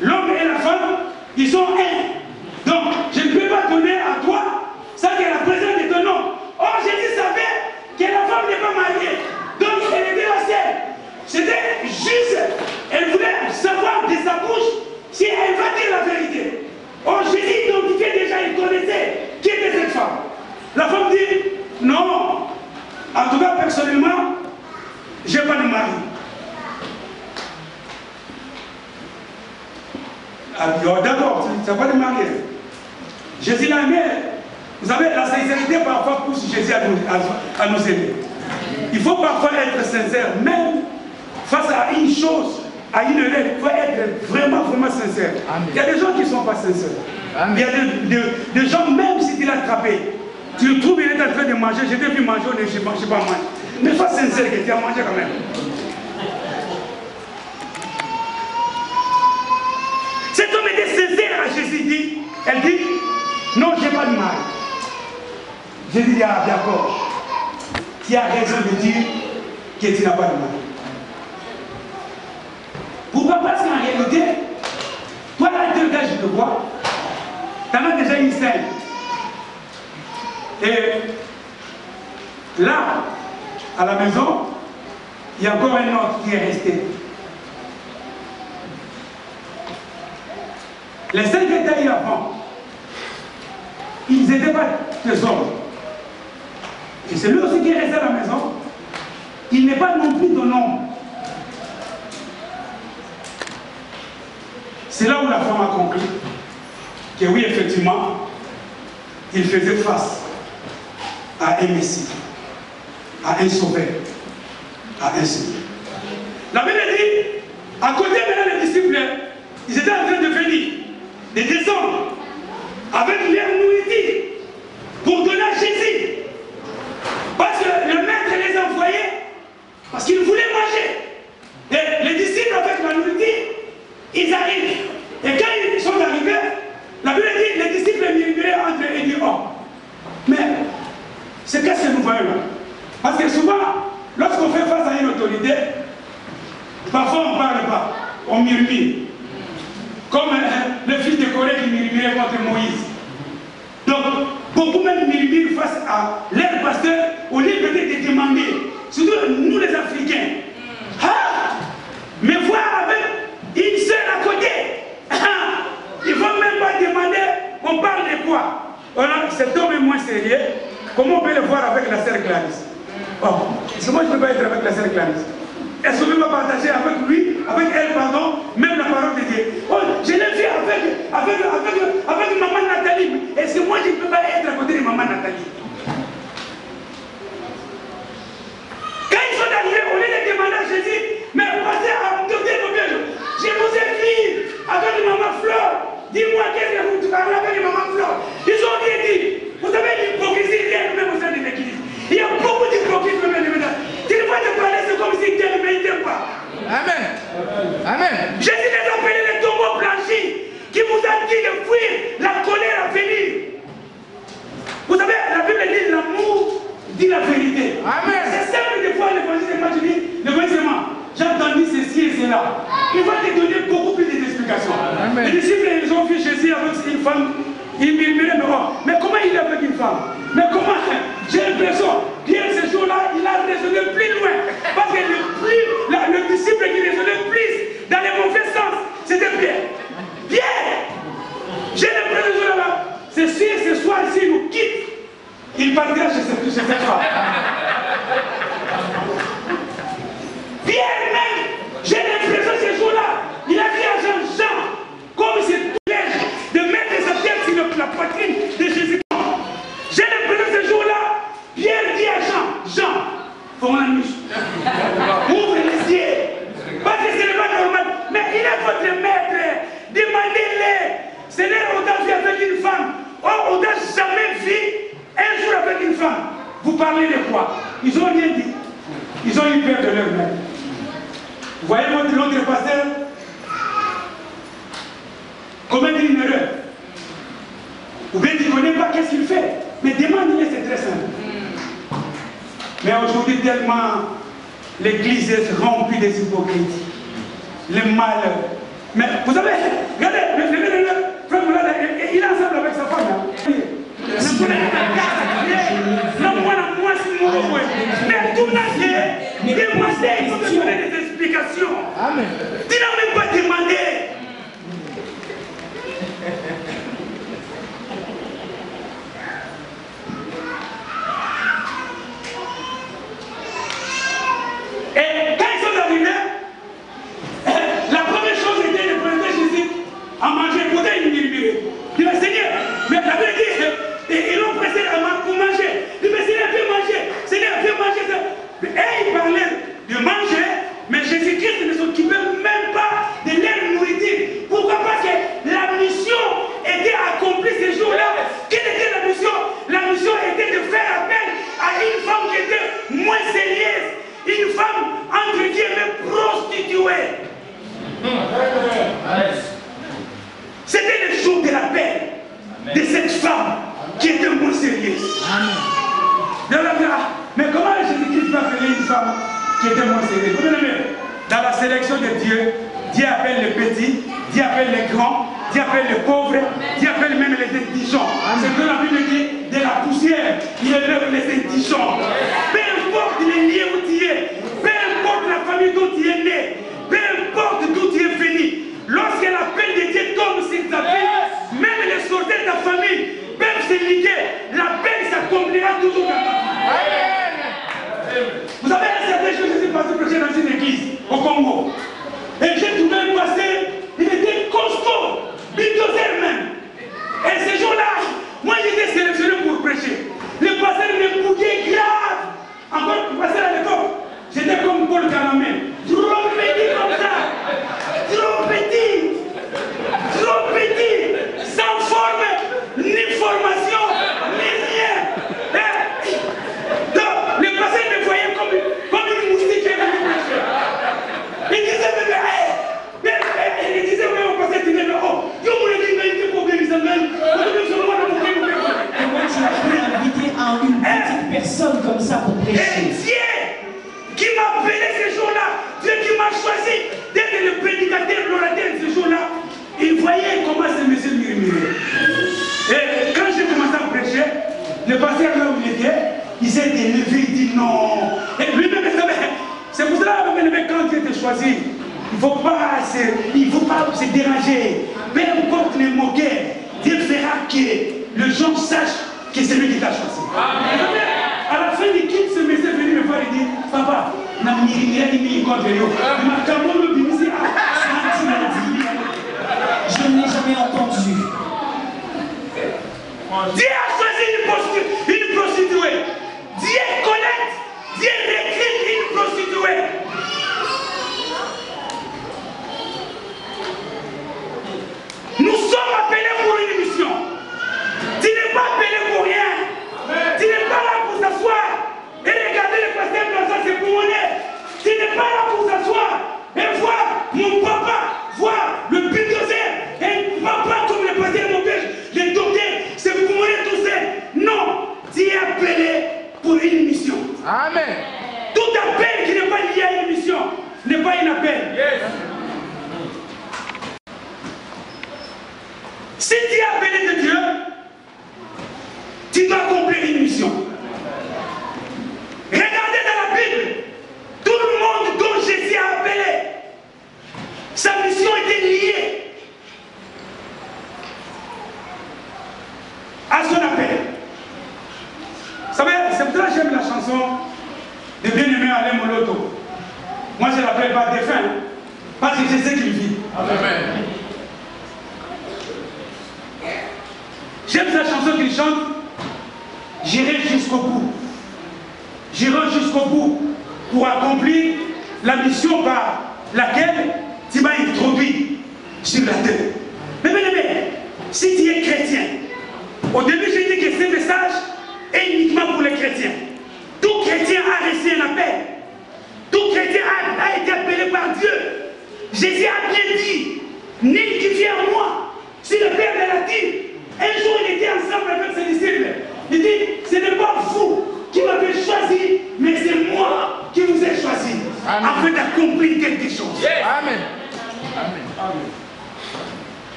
l'homme et la femme, ils sont un. Donc, je ne peux pas donner à toi ça qui est la présence de ton homme. Or, Jésus savait que la femme n'est pas mariée. Donc, elle était la seule. C'était juste, elle voulait savoir de sa bouche si elle va dire la vérité. Or, Jésus identifiait déjà, il connaissait qui était cette femme. La femme dit, non, en tout cas, personnellement, je n'ai pas de mari. D'accord, tu n'as pas de mari. Jésus l'a aimé. Vous savez, la sincérité parfois pousse Jésus à nous aimer. Il faut parfois être sincère, même face à une chose, à une erreur, il faut être vraiment, vraiment sincère. Amen. Il y a des gens qui ne sont pas sincères. Amen. Il y a des gens, même si tu l'as attrapé, tu le trouves, il est en train de manger, je t'ai vu manger, je ne mange pas manger. Mais sois sincère que tu as mangé quand même. Cet homme était sincère à Jésus, dit, elle dit, non, je n'ai pas de mari. Jésus dit, ah d'accord, tu as raison de dire que tu n'as pas de mari. Pourquoi? Parce qu'en réalité, toi là, deux gars, je te vois, tu en as déjà une scène. Et là, à la maison, il y a encore un autre qui est resté. Les cinq qui étaient avant, ils n'étaient pas des hommes. Et celui aussi qui est resté à la maison, il n'est pas non plus ton homme. C'est là où la femme a compris que oui, effectivement, il faisait face à un Messie, à un sauveur, à un Seigneur. La Bible dit, à côté maintenant les disciples, ils étaient en train de venir, de descendre avec leur nourriture pour donner à Jésus. Parce que le maître les envoyait, parce qu'ils voulaient manger. Et les disciples avec la nourriture, ils arrivent. Et quand ils sont arrivés, la Bible dit, les disciples murmuraient entre eux et disent, oh, mais c'est qu'est-ce que nous voyons là? Parce que souvent, lorsqu'on fait face à une autorité, parfois on ne parle pas, on murmure. Comme le fils de Corée qui murmurait contre Moïse. Donc, beaucoup même murmurent face à leur pasteur, au lieu peut-être de demander, surtout nous les Africains, ah, mais voir avec une sœur à côté, il ne faut même pas demander, on parle de quoi? Cet homme est moins sérieux, comment on peut le voir avec la sœur Clarisse? Oh, parce que moi je ne peux pas être avec la sœur Clarisse. Est-ce qu'on ne peut pas partager avec lui, avec elle, pardon, même la parole de Dieu? Oh, je l'ai vu avec maman Nathalie. Est-ce que moi je ne peux pas être à côté de maman Nathalie? Quand ils sont arrivés, au lieu de demander à Jésus, mais passez à docteur Nobel, je vous ai vu avec maman Fleur. Dis-moi qu'est-ce que vous parlez avec maman Fleur. Ils ont dit, vous avez l'hypocrisie même au sein de l'église. Il y a beaucoup d'hypocrisie même de l'église. Tu ne vas te parler, c'est comme si tu ne m'aimes pas. Amen. Amen. Jésus les a appelés les tombeaux blanchis, qui vous a dit de fuir la colère à venir. Vous savez, la Bible dit l'amour dis la vérité. Amen. C'est simple des fois l'évangile, quand tu dis l'évangile, j'ai entendu ceci et cela. Il va te donner beaucoup plus d'explications. Les disciples, ils ont vu Jésus avec une femme. Ils murmuraient, mais comment il est avec une femme? Mais comment? J'ai l'impression, Pierre, ce jour-là, il a raisonné plus loin. Parce que le disciple qui raisonnait plus dans les mauvais sens, c'était Pierre. Pierre! J'ai l'impression ce jour-là, c'est sûr, ce soir, s'il nous quitte, il partira chez cette femme. Pierre même, j'ai l'impression ce jour-là, il a dit à Jean, comme c'est piège de mettre sa tête sur la poitrine de Jésus. J'ai l'impression ce jour-là, Pierre dit à Jean, faut mon ami, ouvre les yeux, parce que ce n'est pas normal, mais il est votre maître, demandez-le. Seigneur, on t'a vu avec une femme, on t'a jamais vu un jour avec une femme. Vous parlez de quoi? Ils n'ont rien dit. Ils ont eu peur de leur mère. Vous voyez l'autre pasteur commettre une erreur. Ou bien tu ne connais pas qu'est-ce qu'il fait. Mais demande-le, c'est très simple. Mais aujourd'hui, tellement l'église est remplie des hypocrites. Les malheurs. Mais vous savez, regardez, frère Moulada, il est ensemble avec sa femme. Mais tout n'a fait demander, il faut me donner des explications. Amen. Tu n'as même pas demandé. Et quand ils sont arrivés, la première chose était de présenter Jésus à manger. Pourtant, il murmurait. Il dit, Seigneur, mais la Bible dit, ils l'ont pressé pour manger. Il dit, mais Seigneur, viens manger. Seigneur, viens manger. Et il parlait de manger, mais Jésus-Christ ne s'occupait même pas de leur nourriture. Pourquoi? Parce que la mission était accomplie ce jour-là. Quelle était la mission? La mission était de faire appel à une femme qui était moins sérieuse. Une femme, entre guillemets, prostituée. C'était le jour de la paix de cette femme qui était moins sérieuse. Mais comment Jésus-Christ va appeler une femme qui était moins sérieuse? Vous comprenez? Dans la sélection de Dieu, Dieu appelle les petits, Dieu appelle les grands, Dieu appelle les pauvres, Dieu appelle même les indigents. C'est que la Bible dit, de la poussière, il élève les indigents. Peu importe les lieux où tu es, peu importe la famille dont tu es né, peu importe d'où tu es venu, lorsque l'appel de Dieu tombe sur ta vie, même les sorties de ta famille peuvent se liguer, l'appel s'accomplira toujours dans ta vie. Vous savez, il y a certaines choses que je suis passé prêcher dans une église au Congo. Et j'ai trouvé un pasteur, il était costaud, bulldozer même. Et ce jour-là, moi j'étais sélectionné pour prêcher. Le pasteur me bouillait grave. Encore, le pasteur à l'époque, j'étais comme Paul Calamé. Trop petit comme ça. Trop petit, sans forme, ni formation, ni rien. Donc, le pasteur me voyait comme une moustique qui est venue prêcher. Il disait, il disait, oui, on passait, il disait, oh, yo, vous le dites, mais il était pour gagner ça même. Et moi, tu as pu inviter à une petite personne comme ça pour prêcher. Et Dieu qui m'a appelé ce jour-là, Dieu qui m'a choisi d'être le prédicateur, l'orateur ce jour-là, il voyait comment ce monsieur murmurait. Et quand j'ai commencé à prêcher, le pasteur là où il était, il s'est élevé, il dit non. Et lui-même, c'est pour cela que quand Dieu te choisit, il ne faut pas se déranger. Peu importe les moquets, Dieu fera que les gens sachent que c'est lui qui t'a choisi. À la fin du kit, ce monsieur est venu me voir et dit, papa, je ne l'ai jamais entendu. Dieu a choisi une prostituée. Dieu collecte, Dieu recrute une prostituée. Nous sommes appelés pour une mission. Tu n'es pas appelé pour rien. Tu n'es pas là pour s'asseoir et regarder le pasteur comme ça, c'est pour mon nez. Tu n'es pas là pour s'asseoir et voir mon papa, voir le bulldozer et papa comme le pasteur mon père, les docteurs, c'est pour mon nez tout seul. pas un appel. Yes. Si tu es appelé de Dieu, tu dois accomplir une mission. Regardez dans la Bible, tout le monde dont Jésus a appelé, sa mission était liée à son appel. Vous savez, c'est pour ça que j'aime la chanson de bien-aimé Alain Moloto. Moi, je l'appelle pas défunt, parce que je sais qu'il vit. Amen. J'aime sa chanson qu'il chante. J'irai jusqu'au bout. J'irai jusqu'au bout pour accomplir la mission par laquelle tu m'as introduit sur la terre. Mais bien aimé, si tu es chrétien, au début j'ai dit que ce message est uniquement pour les chrétiens. Tout chrétien a reçu un appel. Tout chrétien a été appelé par Dieu. Jésus a bien dit, nul qui vient à moi, si le Père me l'a dit. Un jour il était ensemble avec ses disciples. Il dit, ce n'est pas vous qui m'avez choisi, mais c'est moi qui vous ai choisi. Amen. Afin d'accomplir quelque chose. Yes. Amen. Amen. Amen.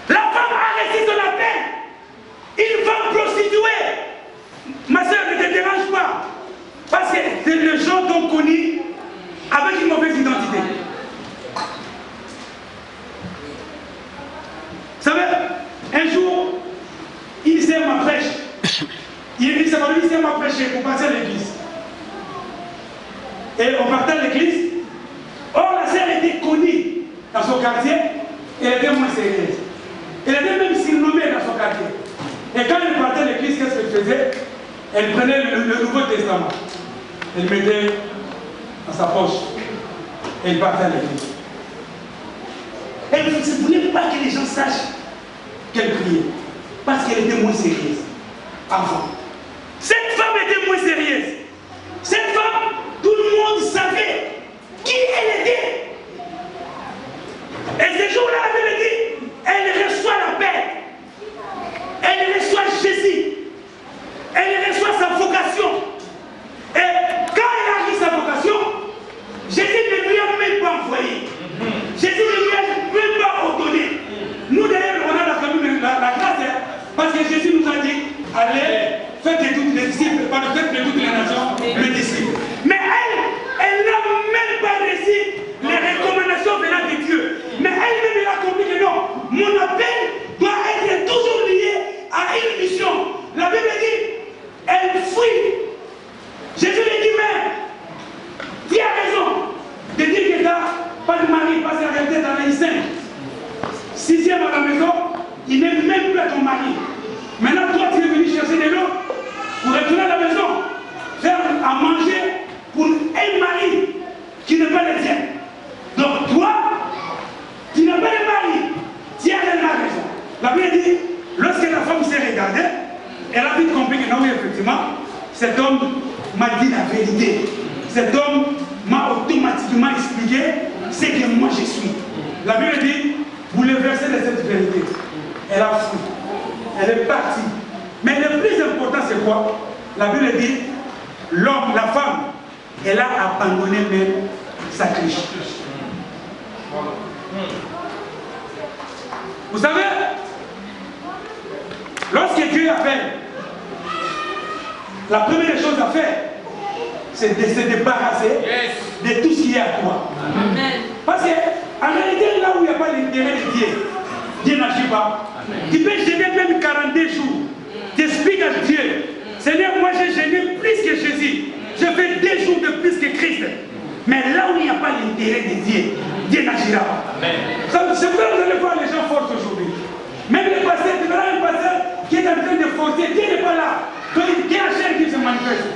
La femme a reçu son appel. Une femme prostituée. Ma soeur, ne te dérange pas. Parce que c'est les gens t'ont connu avec une mauvaise identité. Vous savez, un jour, il s'est ma prêche. Il s'est ma prêcher pour passer à l'église. Et on partait à l'église. Or, la sœur était connue dans son quartier. Elle était moins sérieuse. Elle était même surnommée dans son quartier. Et quand elle partait à l'église, qu'est-ce qu'elle faisait? Elle prenait le Nouveau Testament. Elle mettait dans sa poche. Et elle partait à l'église. Elle ne voulait pas que les gens sachent qu'elle priait. Parce qu'elle était moins sérieuse. Avant. Cette femme était moins sérieuse. Cette femme, tout le monde savait qui elle était. Et ce jour-là, elle me dit, elle reçoit la paix. Elle reçoit Jésus. Elle reçoit sa vocation. Et quand elle a reçu sa vocation, Jésus ne lui a même pas envoyé. Jésus ne lui a même pas ordonné. Nous d'ailleurs, on a quand même la grâce, hein, parce que Jésus nous a dit, allez, faites de toutes les disciples, pas de faites de toutes les nations, les disciples. Mais elle n'a même pas reçu les recommandations venant de Dieu. Mais elle-même, elle a compris que non, mon appel doit être toujours lié à une mission. La Bible dit, elle fuit. Jésus lui dit, mais tu as raison de dire que tu n'as pas de mari, parce qu'elle était dans les 5. 6e à la maison, il n'est même plus à ton mari. Maintenant, toi, tu es venu chercher de l'eau pour retourner à la maison, faire à manger pour un mari qui n'est pas le tien. Donc, toi, tu n'as pas de mari, tu as réellement raison. La Bible dit, lorsque la femme s'est regardée, elle a vite compris que non, oui, effectivement, cet homme m'a dit la vérité. Cet homme m'a automatiquement expliqué ce que moi je suis. La Bible dit, bouleversée de cette vérité, elle a fui. Elle est partie. Mais le plus important, c'est quoi? La Bible dit, l'homme, la femme, elle a abandonné même sa cliché. Vous savez, lorsque Dieu appelle, la première chose à faire, c'est de se débarrasser de tout ce qui est à toi. Amen. Parce qu'en réalité, là où il n'y a pas l'intérêt de Dieu, Dieu n'agit pas. Amen. Tu peux gêner même 42 jours. Tu expliques à Dieu, Seigneur, moi j'ai gêné plus que Jésus. Je fais 2 jours de plus que Christ. Mais là où il n'y a pas l'intérêt de Dieu, Dieu n'agira pas. C'est pour ça que vous allez voir les gens forts aujourd'hui. Même les pasteurs, tu verras un pasteur qui est en train de forcer, Dieu n'est pas là. Donc il y a un chair qui se manifeste.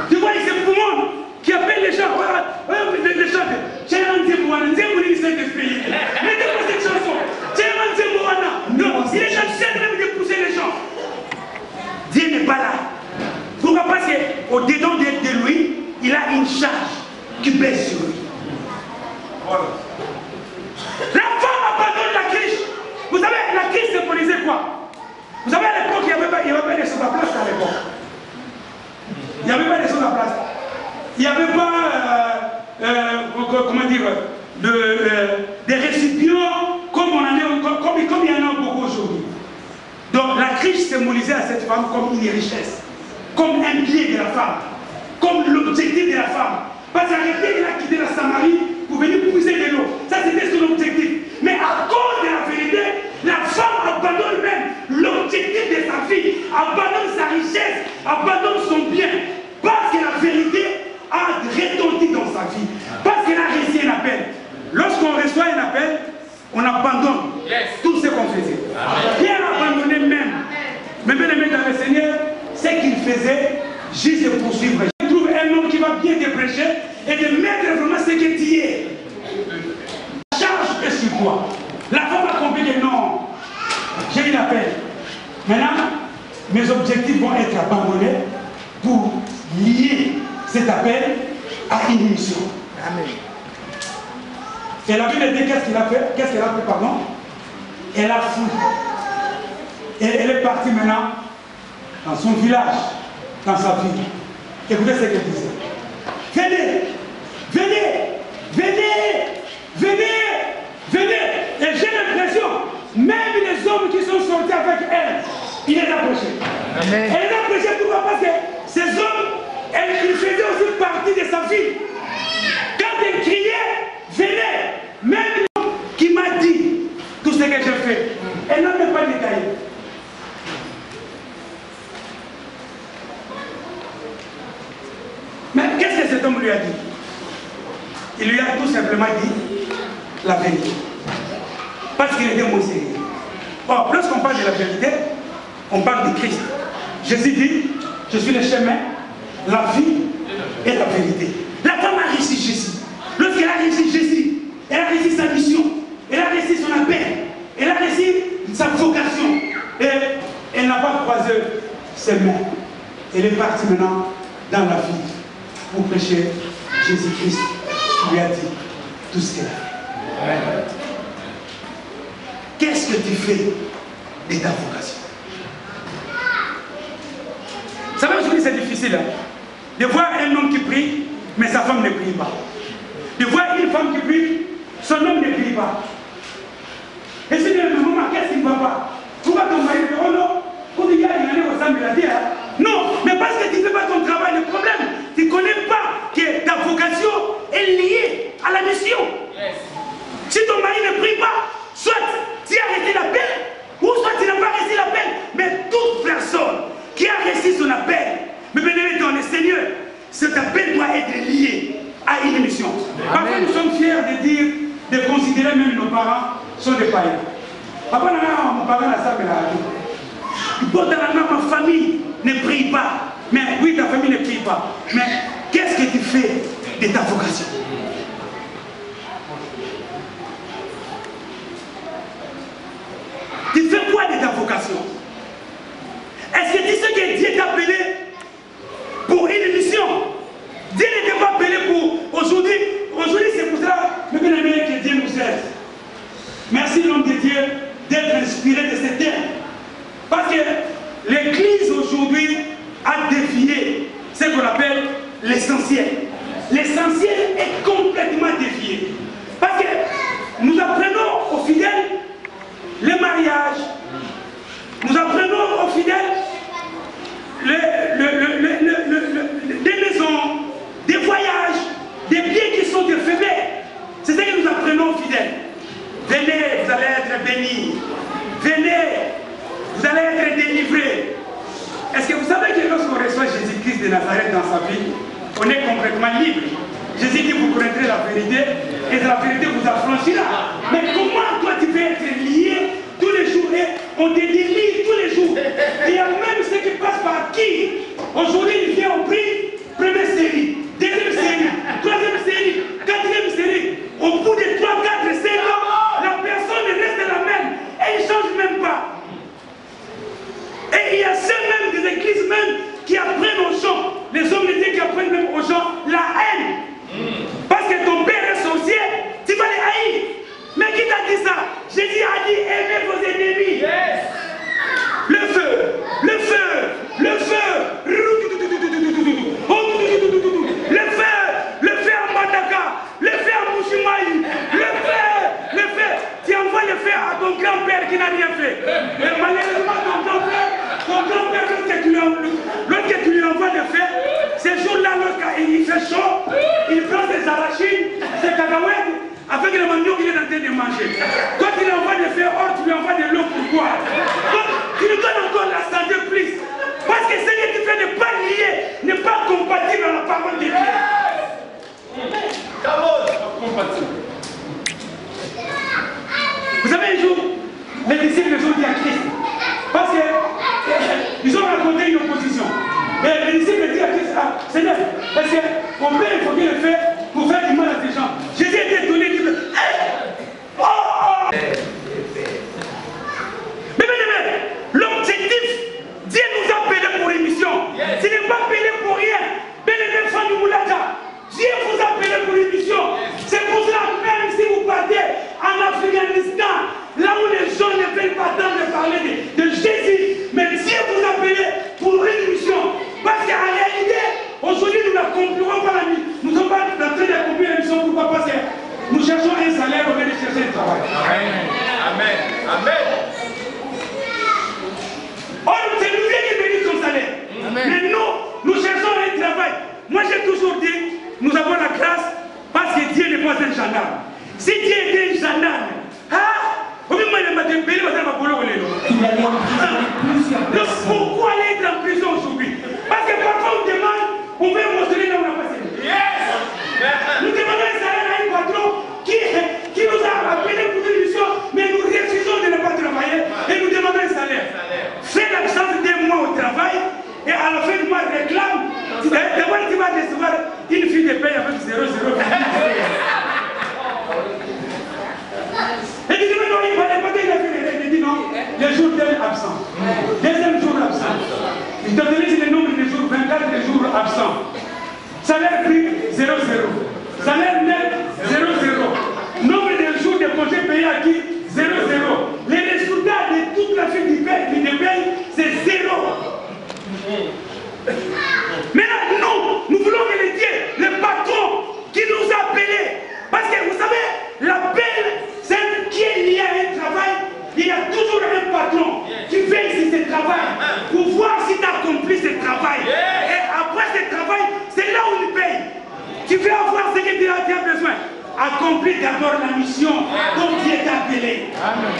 Tu vois, c'est pour moi qui appelle les gens. Les gens, j'ai un Dieu pour un Dieu pour une Saint-Esprit. Mettez pas cette chanson. J'ai un Dieu pour un. Non, il est en train de pousser les gens. Dieu n'est pas là. Pourquoi? Parce qu'au-dedans de lui, il a une charge qui pèse sur lui. Voilà. La femme abandonne la crise. Vous savez, la crise symbolisait quoi? Vous savez, à l'époque, il n'y avait pas des choses à place à l'époque. Il n'y avait pas des choses à place. Il n'y avait pas comment dire, des récipients comme il y en a beaucoup aujourd'hui. Donc la cruche symbolisait à cette femme comme une richesse, comme un pied de la femme, comme l'objectif de la femme. Parce qu'elle a quitté la Samarie pour venir puiser de l'eau. Ça c'était son objectif. Mais à cause de la vérité, la femme abandonne même l'objectif de sa vie, abandonne sa richesse, abandonne son bien. Parce que la vérité a retenti dans sa vie. Parce qu'elle a reçu un appel. Lorsqu'on reçoit un appel, on abandonne tout ce qu'on faisait. Pierre a abandonné même. Mais bien aimé dans le Seigneur, ce qu'il faisait, juste de poursuivre. Je trouve un homme qui va bien te prêcher et de mettre vraiment ce que tu es. La charge est sur toi. La femme a compris que non, j'ai une appel. Maintenant, mes objectifs vont être abandonnés pour lier cet appel à une mission. Amen. Et la Bible dit qu'est-ce qu'elle a fait? Qu'est-ce qu'elle a fait, pardon? Elle a fui. Et elle est partie maintenant dans son village, dans sa ville. Écoutez ce qu'elle disait. Venez, venez, venez, venez, venez. Et j'ai l'impression, même les hommes qui sont sortis avec elle, il les a approchés. Elle les a approchés pourquoi? Parce que ces hommes, ils faisaient aussi partie de sa vie. Quand elle criait, venez, même l'homme qui m'a dit tout ce que j'ai fait, elle n'a même pas détaillé. Mais qu'est-ce que cet homme lui a dit? Il lui a tout simplement dit la vérité. Parce qu'il était moins sérieux. Or, lorsqu'on parle de la vérité, on parle de Christ. Jésus dit, je suis le chemin, la vie et la vérité. La femme a réussi Jésus. Lorsqu'elle a réussi Jésus, elle a réussi sa mission, elle a réussi son appel, elle a réussi sa vocation. Et elle n'a pas croisé ses mains. Elle est partie maintenant dans la vie pour prêcher Jésus-Christ qui lui a dit tout ce qu'elle a fait. Qu'est-ce que tu fais de ta vocation? Vous savez, aujourd'hui c'est difficile de voir un homme qui prie, mais sa femme ne prie pas. De voir une femme qui prie, son homme ne prie pas. Et si tu dis, maman, qu'est-ce qui ne va pas? Pourquoi ton mari dit, oh non, pour dire, il y a une ensemble de la terre. Non, mais parce que tu ne fais pas ton travail, le problème, tu ne connais pas que ta vocation est liée à la mission. Si ton mari ne prie pas, soit tu as arrêté l'appel, ou soit tu n'as pas reçu l'appel. Mais toute personne qui a reçu son appel, mais bien dans le Seigneur, cet appel doit être lié à une mission. Parfois nous sommes fiers de dire, de considérer même nos parents sont des païens. Papa, mon parent a ça, mais ma famille ne prie pas. Mais oui, ta famille ne prie pas. Mais qu'est-ce que tu fais de ta vocation? Tu fais quoi de ta vocation? Est-ce que tu sais que Dieu t'a appelé pour une mission? Dieu n'était pas appelé pour aujourd'hui. Aujourd'hui, c'est pour cela, mais bien aimé, que Dieu nous aide. Merci l'homme de Dieu d'être inspiré de ces termes. Parce que l'Église aujourd'hui a dévié ce qu'on appelle l'essentiel. L'essentiel est complètement dévié. Parce que nous apprenons aux fidèles le mariage, nous apprenons aux fidèles des maisons, des voyages, des biens qui sont de faiblesse. C'est ce que nous apprenons aux fidèles. Venez, vous allez être bénis. Venez, vous allez être délivrés. Est-ce que vous savez que lorsqu'on reçoit Jésus-Christ de Nazareth dans sa vie, on est complètement libre? Jésus dit, vous connaîtrez la vérité et la vérité vous affranchira. Mais comment toi tu peux être lié tous les jours? Et on te délivre tous les jours. Il y a même ceux qui passent par qui? Aujourd'hui, il vient au prix, première série, deuxième série, troisième série, quatrième série. Au bout de 3, 4, 5 ans, la personne reste la même. Elle ne change même pas. Et il y a ceux même des églises même qui apprennent aux gens, les hommes de Dieu qui apprennent même aux gens la haine. Parce que ton père est sorcier, tu vas les haïr. Mais qui t'a dit ça? Jésus a dit, aimez vos ennemis. Le feu, le feu, le feu. il fait chaud, il prend ses arachides, ses cacahuètes, avec le manioc qu'il est en train de manger. Quand il envoie de faire or, tu lui envoies de l'eau pour boire. Donc, tu lui donnes encore la santé plus. Parce que ce que tu fais n'est pas lié, n'est pas compatible à la parole de Dieu. Vous savez, un jour, les disciples ont dit à Christ, parce qu'ils ont raconté une opposition. Mais les disciples disent à Christ, ah, Seigneur, est-ce qu'on peut invoquer le fait pour faire du mal à ces gens? Jésus était étonné, il dit, oh! Mais l'objectif, Dieu nous a appelés pour une mission. Ce n'est pas appelé pour rien. Bien-aimés, fan du Moulada, Dieu vous a appelé pour une mission. C'est pour cela, même si vous partez en Afghanistan, là où les gens ne veulent pas entendre parler de Jésus, mais Dieu vous a appelé pour une mission. Parce qu'en réalité, aujourd'hui, nous n'accomplirons pas la mission. Nous ne sommes pas en train d'accomplir la mission. Pourquoi? Parce que nous cherchons un salaire au lieu de chercher un travail. Amen. Amen. Amen. Oh, c'est nous qui bénissons son salaire. Amen. Mais nous cherchons un travail. Moi, j'ai toujours dit, nous avons la grâce parce que Dieu n'est pas un gendarme. Si Dieu était un gendarme, il allait emprisonner plusieurs personnes. Pourquoi aller être en prison aujourd'hui? Parce que parfois on demande, on veut montrer là où on a passé. Nous demandons un salaire à un patron qui nous a appelé pour une mission, mais nous refusons de ne pas travailler et nous demandons un salaire. Fais l'absence d'un mois au travail et à la fin du mois réclame. D'abord tu vas recevoir une fille de paye avec 0,0. Et tu dis, mais non, il fallait pas qu'il a fait. Il dit non, les jours d'elle absent. Deuxième jour absent. Il t'a donné le nombre de jours, 24 jours absents. Salaire pris, 0,0. Salaire net, 0,0. Nombre de jours de congés payés à qui? 0,0. Les résultats de toute la fille du paye, c'est 0. Maintenant, nous voulons que le Dieu, le patron qui nous a appelés, parce que vous savez, l'appel, c'est qui est lié à un travail, il y a toujours un patron qui veille sur ce travail pour voir si tu as accompli ce travail. Et après ce travail, c'est là où il paye. Tu veux avoir ce que tu as besoin. Accomplis d'abord la mission dont Dieu t'a appelé. Amen.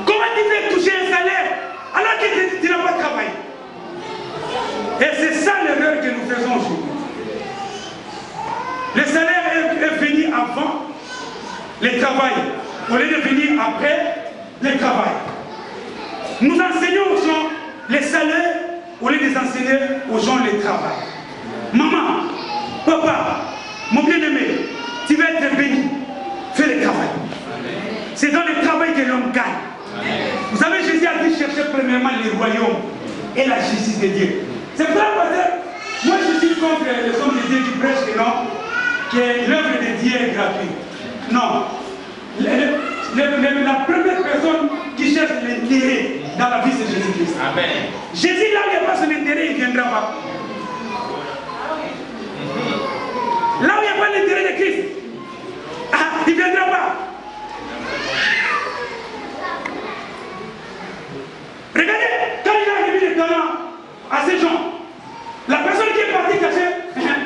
Comment tu veux toucher un salaire alors que tu n'as pas travaillé? Et c'est ça l'erreur que nous faisons aujourd'hui. Le salaire est venu avant le travail, au lieu de venir après le travail. Nous enseignons aux gens les salaires au lieu d'enseigner aux gens le travail. Maman, papa, mon bien-aimé, tu vas être béni. Fais le travail. C'est dans le travail que l'homme gagne. Vous savez, Jésus a dit chercher premièrement le royaume et la justice de Dieu. C'est pour ça que moi je suis contre les hommes de Dieu qui prêchent que non, que l'œuvre de Dieu est gratuite. Non. La première personne qui cherche l'intérêt dans la vie, c'est Jésus-Christ. Amen. Jésus, là où il n'y a pas son intérêt, il ne viendra pas. Là où il n'y a pas l'intérêt de Christ, il ne viendra pas. Regardez, quand il a remis les talents à ces gens, la personne qui est partie cacher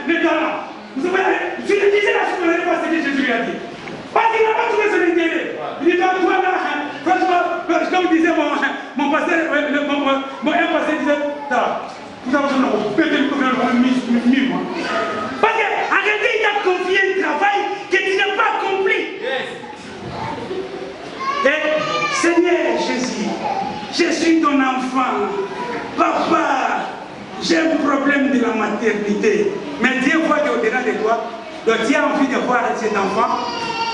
les talents, vous savez, je le disais la chose, pas ce que Jésus lui a dit. Parce qu'il n'a pas trouvé son intérêt. Il dit, toi là, franchement, comme disait mon pasteur, mon pasteur disait, vous avez besoin de péter le gouvernement, parce qu'en réalité, il t'a confié un travail que tu n'as pas accompli. Et Seigneur Jésus, je suis ton enfant. Papa, j'ai un problème de la maternité. Mais Dieu voit qu'au-delà de toi, donc tu as envie de voir cet enfant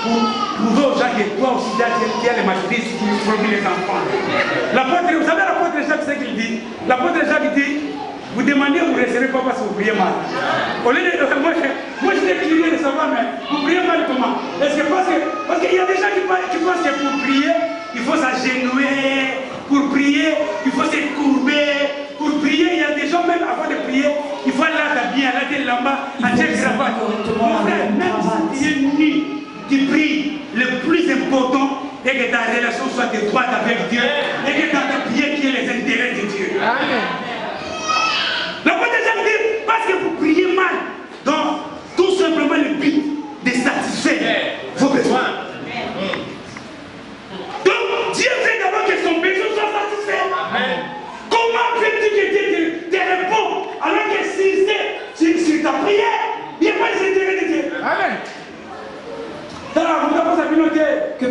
pour prouver aux gens que toi aussi, tu as les matrices qui produisent les enfants. Vous savez, l'apôtre Jacques, c'est ce qu'il dit. L'apôtre Jacques dit, vous demandez, vous ne recevez pas parce que vous priez mal. Au lieu de, moi je suis curieux de savoir, mais vous priez mal comment? Est-ce que parce qu'il y a des gens qui pensent que pour prier, il faut s'agenouiller. Pour prier, il faut se courber. Pour prier, il y a des gens, même avant de prier, il faut aller t'habiller, aller là-bas, à tel cravate. Mon frère, même si tu es nu, tu pries, le plus important est que ta relation soit étroite avec Dieu et que dans ta prière, qu'il y ait les intérêts de Dieu. Amen.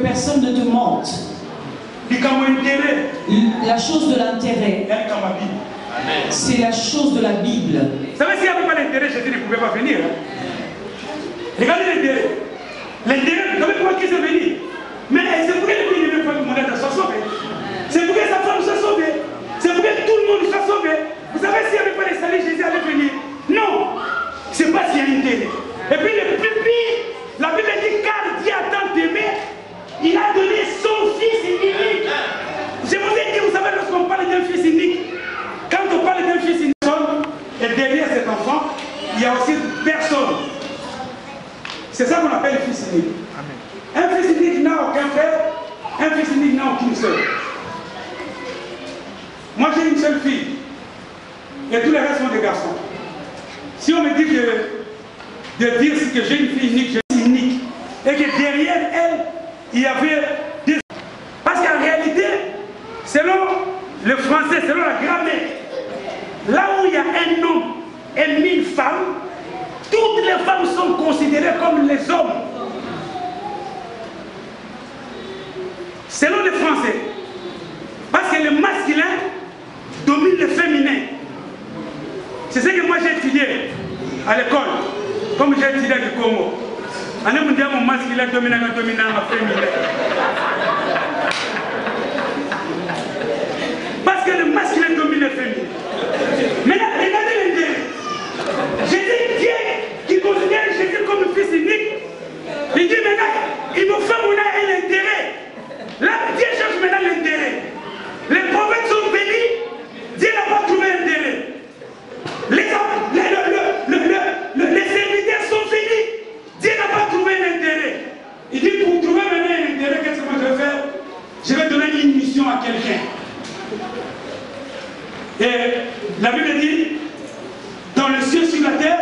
personne ne te mente. La chose de l'intérêt, c'est la chose de la Bible. Vous savez, s'il n'y avait pas d'intérêt, Jésus ne pouvait pas venir. Regardez l'intérêt. L'intérêt, vous savez pourquoi il s'est venu? Mais c'est pour que le pays ne veut pas demander de soit sauvé. C'est pour que sa femme soit sauvée. C'est pour que tout le monde soit sauvé. Vous savez, s'il n'y avait pas de salut, Jésus allait venir. Non, c'est pas s'il y a intérêt. Et puis le plus pire, la Bible dit car Dieu a tant aimé, il a donné son fils unique. Je vous ai dit, vous savez, lorsqu'on parle d'un fils unique, quand on parle d'un fils unique, et derrière cet enfant, il y a aussi personne. C'est ça qu'on appelle le fils unique. Un fils unique n'a aucun frère, un fils unique n'a aucune soeur. Moi j'ai une seule fille, et tous les restes sont des garçons. Si on me dit de dire que j'ai une fille unique, je suis unique, et que derrière elle, il y avait des... Parce qu'en réalité, selon le français, selon la grammaire, là où il y a un homme et 1000 femmes, toutes les femmes sont considérées comme les hommes. Selon le français, parce que le masculin domine le féminin. C'est ce que moi j'ai étudié à l'école, comme j'ai étudié du Congo. On a dit mon masculin dominant le féminin. Parce que le masculin domine le féminin. Maintenant, regardez l'intérêt. Jésus, Dieu qui considère Jésus comme un fils unique, il dit maintenant, il me fait mon un intérêt. Là, Dieu cherche maintenant l'intérêt. Les prophètes sont venus, Dieu n'a pas trouvé intérêt. Les serviteurs sont venus, Dieu n'a pas trouvé l'intérêt. Il dit pour trouver maintenant un intérêt, qu'est-ce que moi je vais faire? Je vais donner une mission à quelqu'un. Et la Bible dit, dans le ciel sur la terre,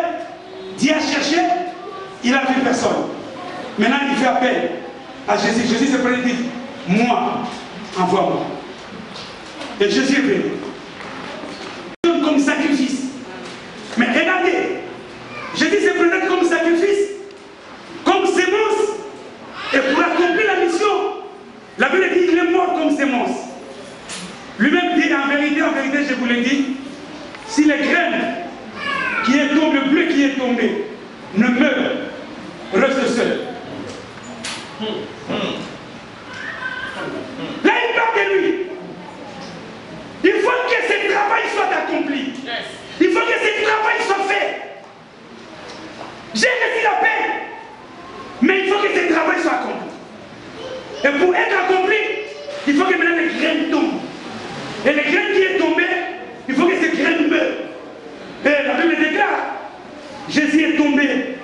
Dieu a cherché, il n'a vu personne. Maintenant il fait appel à Jésus. Jésus se prend et dit, moi, envoie-moi. Et Jésus est venu. Comme sacrifice. Mais regardez, Jésus se prenait comme sacrifice, comme sémence. Et pour accomplir la mission, la Bible dit qu'il est mort comme sémence. Lui-même dit en vérité, je vous l'ai dit, si les graines qui est tombé, le bleu qui est tombé, ne meurt, reste seul. Là, il parle de lui. Il faut que ce travail soit accompli. Il faut que ce travail soit fait. J'ai reçu la paix, mais il faut que ce travail soit accompli. Et pour être accompli, il faut que maintenant les graines tombent. Et les graines qui est tombé, il faut que ces graines meurent. Et la Bible déclare, Jésus est tombé.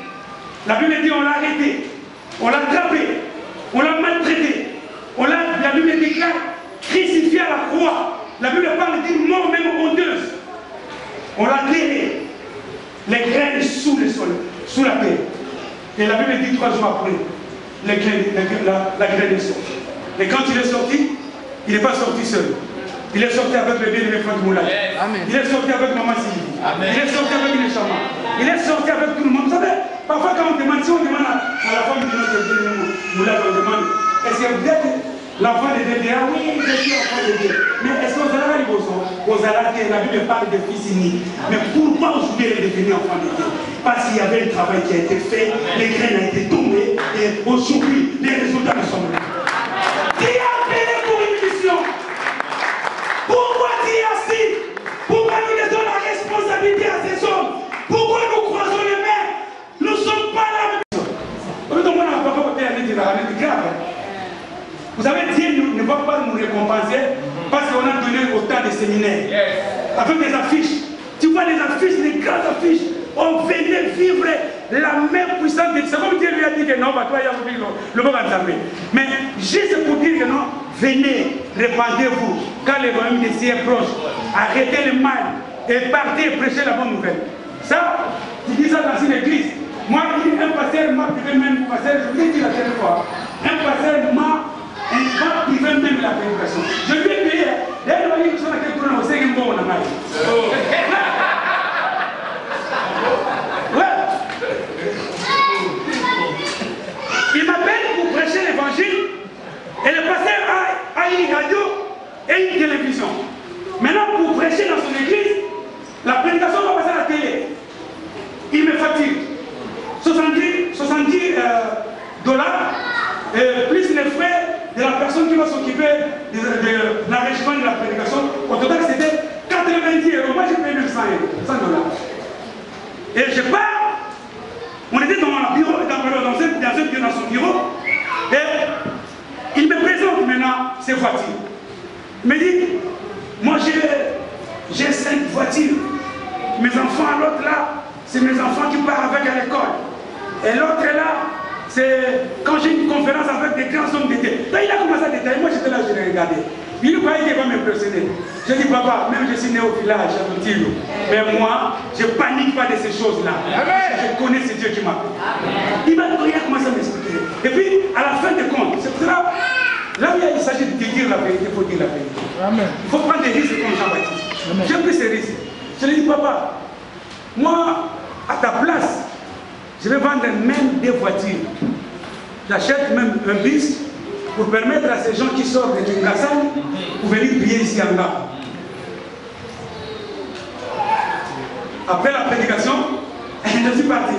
La Bible dit on l'a arrêté, on l'a attrapé, on l'a maltraité. La Bible déclare crucifié à la croix. La Bible parle d'une mort même honteuse. On l'a enterré. Les graines sous le sol, sous la terre. Et la Bible dit 3 jours après, la graine est sortie. Et quand il est sorti, il n'est pas sorti seul. Il est sorti avec le bien-aimé Franck Moulay. Il est sorti avec Maman Sylvie. Il est sorti avec les chamans. Il est sorti avec tout le monde. Vous savez, parfois quand on demande, si on demande à la femme de notre bien-aimé Moulay, on demande, est-ce que vous êtes l'enfant de Dieu? Ah oui, je suis l'enfant de Dieu. Mais est-ce qu'on a arrivé aux Arabes, la Bible parle de fils uniques. Mais pourquoi aujourd'hui elle est devenue enfant de Dieu? Parce qu'il y avait un travail qui a été fait, les graines ont été tombées, et aujourd'hui, les résultats ne sont pas là. Qui a appelé pour une mission? Pourquoi Dieu est assis? Pourquoi nous laissons la responsabilité à ces hommes? Pourquoi nous croisons les mains? Nous ne sommes pas là. Vous savez, Dieu ne va pas nous récompenser parce qu'on a donné autant de séminaires. Avec des affiches. Tu vois les affiches, les grandes affiches. On venait vivre la même puissance de Dieu. C'est comme Dieu lui a dit que non, bah, toi, il y a le bon entamé. Mais juste pour dire que non, venez, répandez-vous. Quand le royaume des cieux est proche, arrêtez le mal et partez prêcher la bonne nouvelle. Ça, tu dis ça dans une église. Moi, un pasteur m'a privé même, je vous ai dit la dernière fois, un pasteur m'a privé même la prédication. Je lui ai payé. D'ailleurs, il y a une chose à laquelle on sait qu'il bon, on a mal. Il m'appelle pour prêcher l'évangile Et je pars, on était dans un bureau, dans son bureau, et il me présente maintenant ses voitures. Il me dit, moi j'ai 5 voitures. Mes enfants, l'autre là, c'est mes enfants qui partent avec à l'école. Et l'autre là, c'est quand j'ai une conférence avec des grands hommes d'été. Là, il a commencé à détailler. Moi, j'étais là, je l'ai regardé. Il croyait qu'il va m'impressionner. J'ai dit, papa, même je suis né au village, à Moutilo. Mais moi, je ne panique pas de ces choses-là. Je connais ce Dieu qui m'appelle. Il a commencé à m'expliquer. Et puis, à la fin de compte, c'est là où il s'agit de dire la vérité, il faut dire la vérité. Il faut prendre des risques comme Jean-Baptiste. J'ai pris ces risques. Je lui ai dit, papa, moi, à ta place, je vais vendre même des voitures. J'achète même un bus pour permettre à ces gens qui sortent de Kingassan pour venir prier ici en bas. Après la prédication, je suis parti.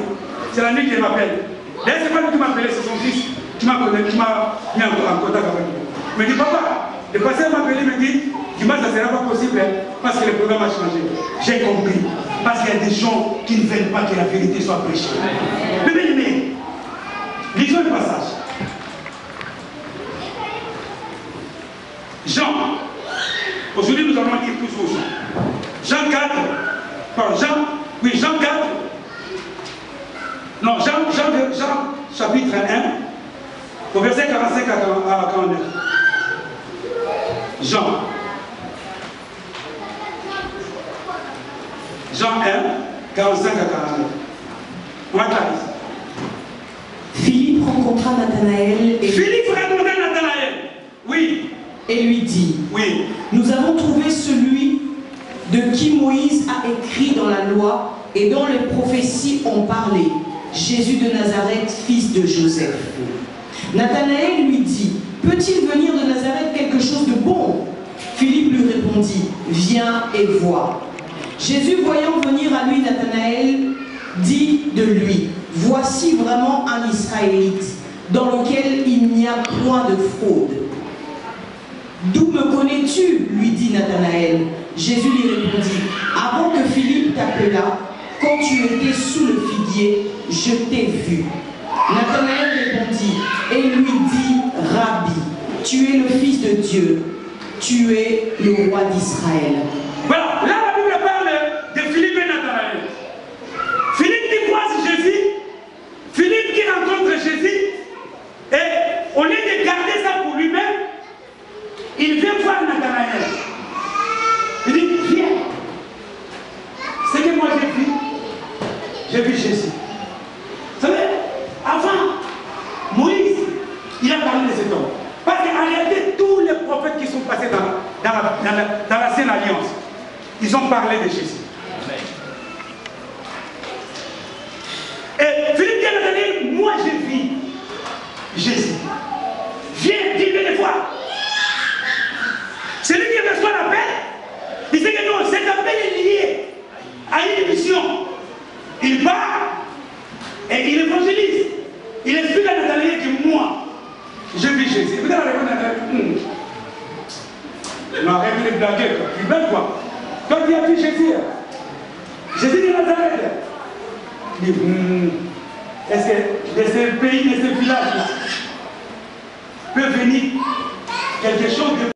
C'est la nuit qu'il m'appelle. D'ailleurs, c'est pas lui qui m'a appelé, c'est son fils qui m'a mis en contact avec lui. Il me dit, papa, le pasteur m'a appelé, il me dit, dimanche, ça ne sera pas possible parce que le programme a changé. J'ai compris. Parce qu'il y a des gens qui ne veulent pas que la vérité soit prêchée. Mais bien aimé, lisons le passage. Jean. Aujourd'hui, nous allons lire tous aux Jean. Jean 4. Pardon, Jean 4. Non, Jean chapitre 1, au verset 45 à 49. Jean 1, 45 à 49. On va clarifier. Philippe rencontra Nathanaël et... Philippe rencontra Nathanaël. Oui. Et lui dit, oui. Nous avons trouvé celui de qui Moïse a écrit dans la loi et dont les prophéties ont parlé, Jésus de Nazareth, fils de Joseph. Nathanaël lui dit, peut-il venir de Nazareth quelque chose de bon? Philippe lui répondit, viens et vois. Jésus, voyant venir à lui Nathanaël, dit de lui, voici vraiment un Israélite, dans lequel il n'y a point de fraude. D'où me connais-tu? Lui dit Nathanaël. Jésus lui répondit, avant que Philippe t'appelât, quand tu étais sous le figuier, je t'ai vu. Nathanaël répondit et lui dit, Rabbi, tu es le Fils de Dieu, tu es le roi d'Israël. Voilà, là la Bible parle de Philippe et Nathanaël. Philippe qui croise Jésus, Philippe qui rencontre Jésus, et au lieu de garder ça pour lui-même, il vient voir Nathanaël. Il dit, viens. Ce que moi j'ai vu Jésus. Vous savez, avant, Moïse, il a parlé de cet homme. Parce qu'en réalité, tous les prophètes qui sont passés dans la Sainte Alliance, ils ont parlé de Jésus. Et Philippe dit à Nathanaël, moi j'ai vu Jésus. Viens, dis-le les voir. Celui qui reçoit l'appel, il sait que non, cet appel est lié à une mission. Il part et il évangélise. Il explique à Nathanaël que moi, j'ai vu Jésus. Vous allez répondre à Nathanaël. Il m'a arrêté de blaguer. Tu blagues quoi? Quand il a vu Jésus, Jésus de Nazareth, il dit, est-ce que de ce pays, de ce village-là, peut venir quelque chose de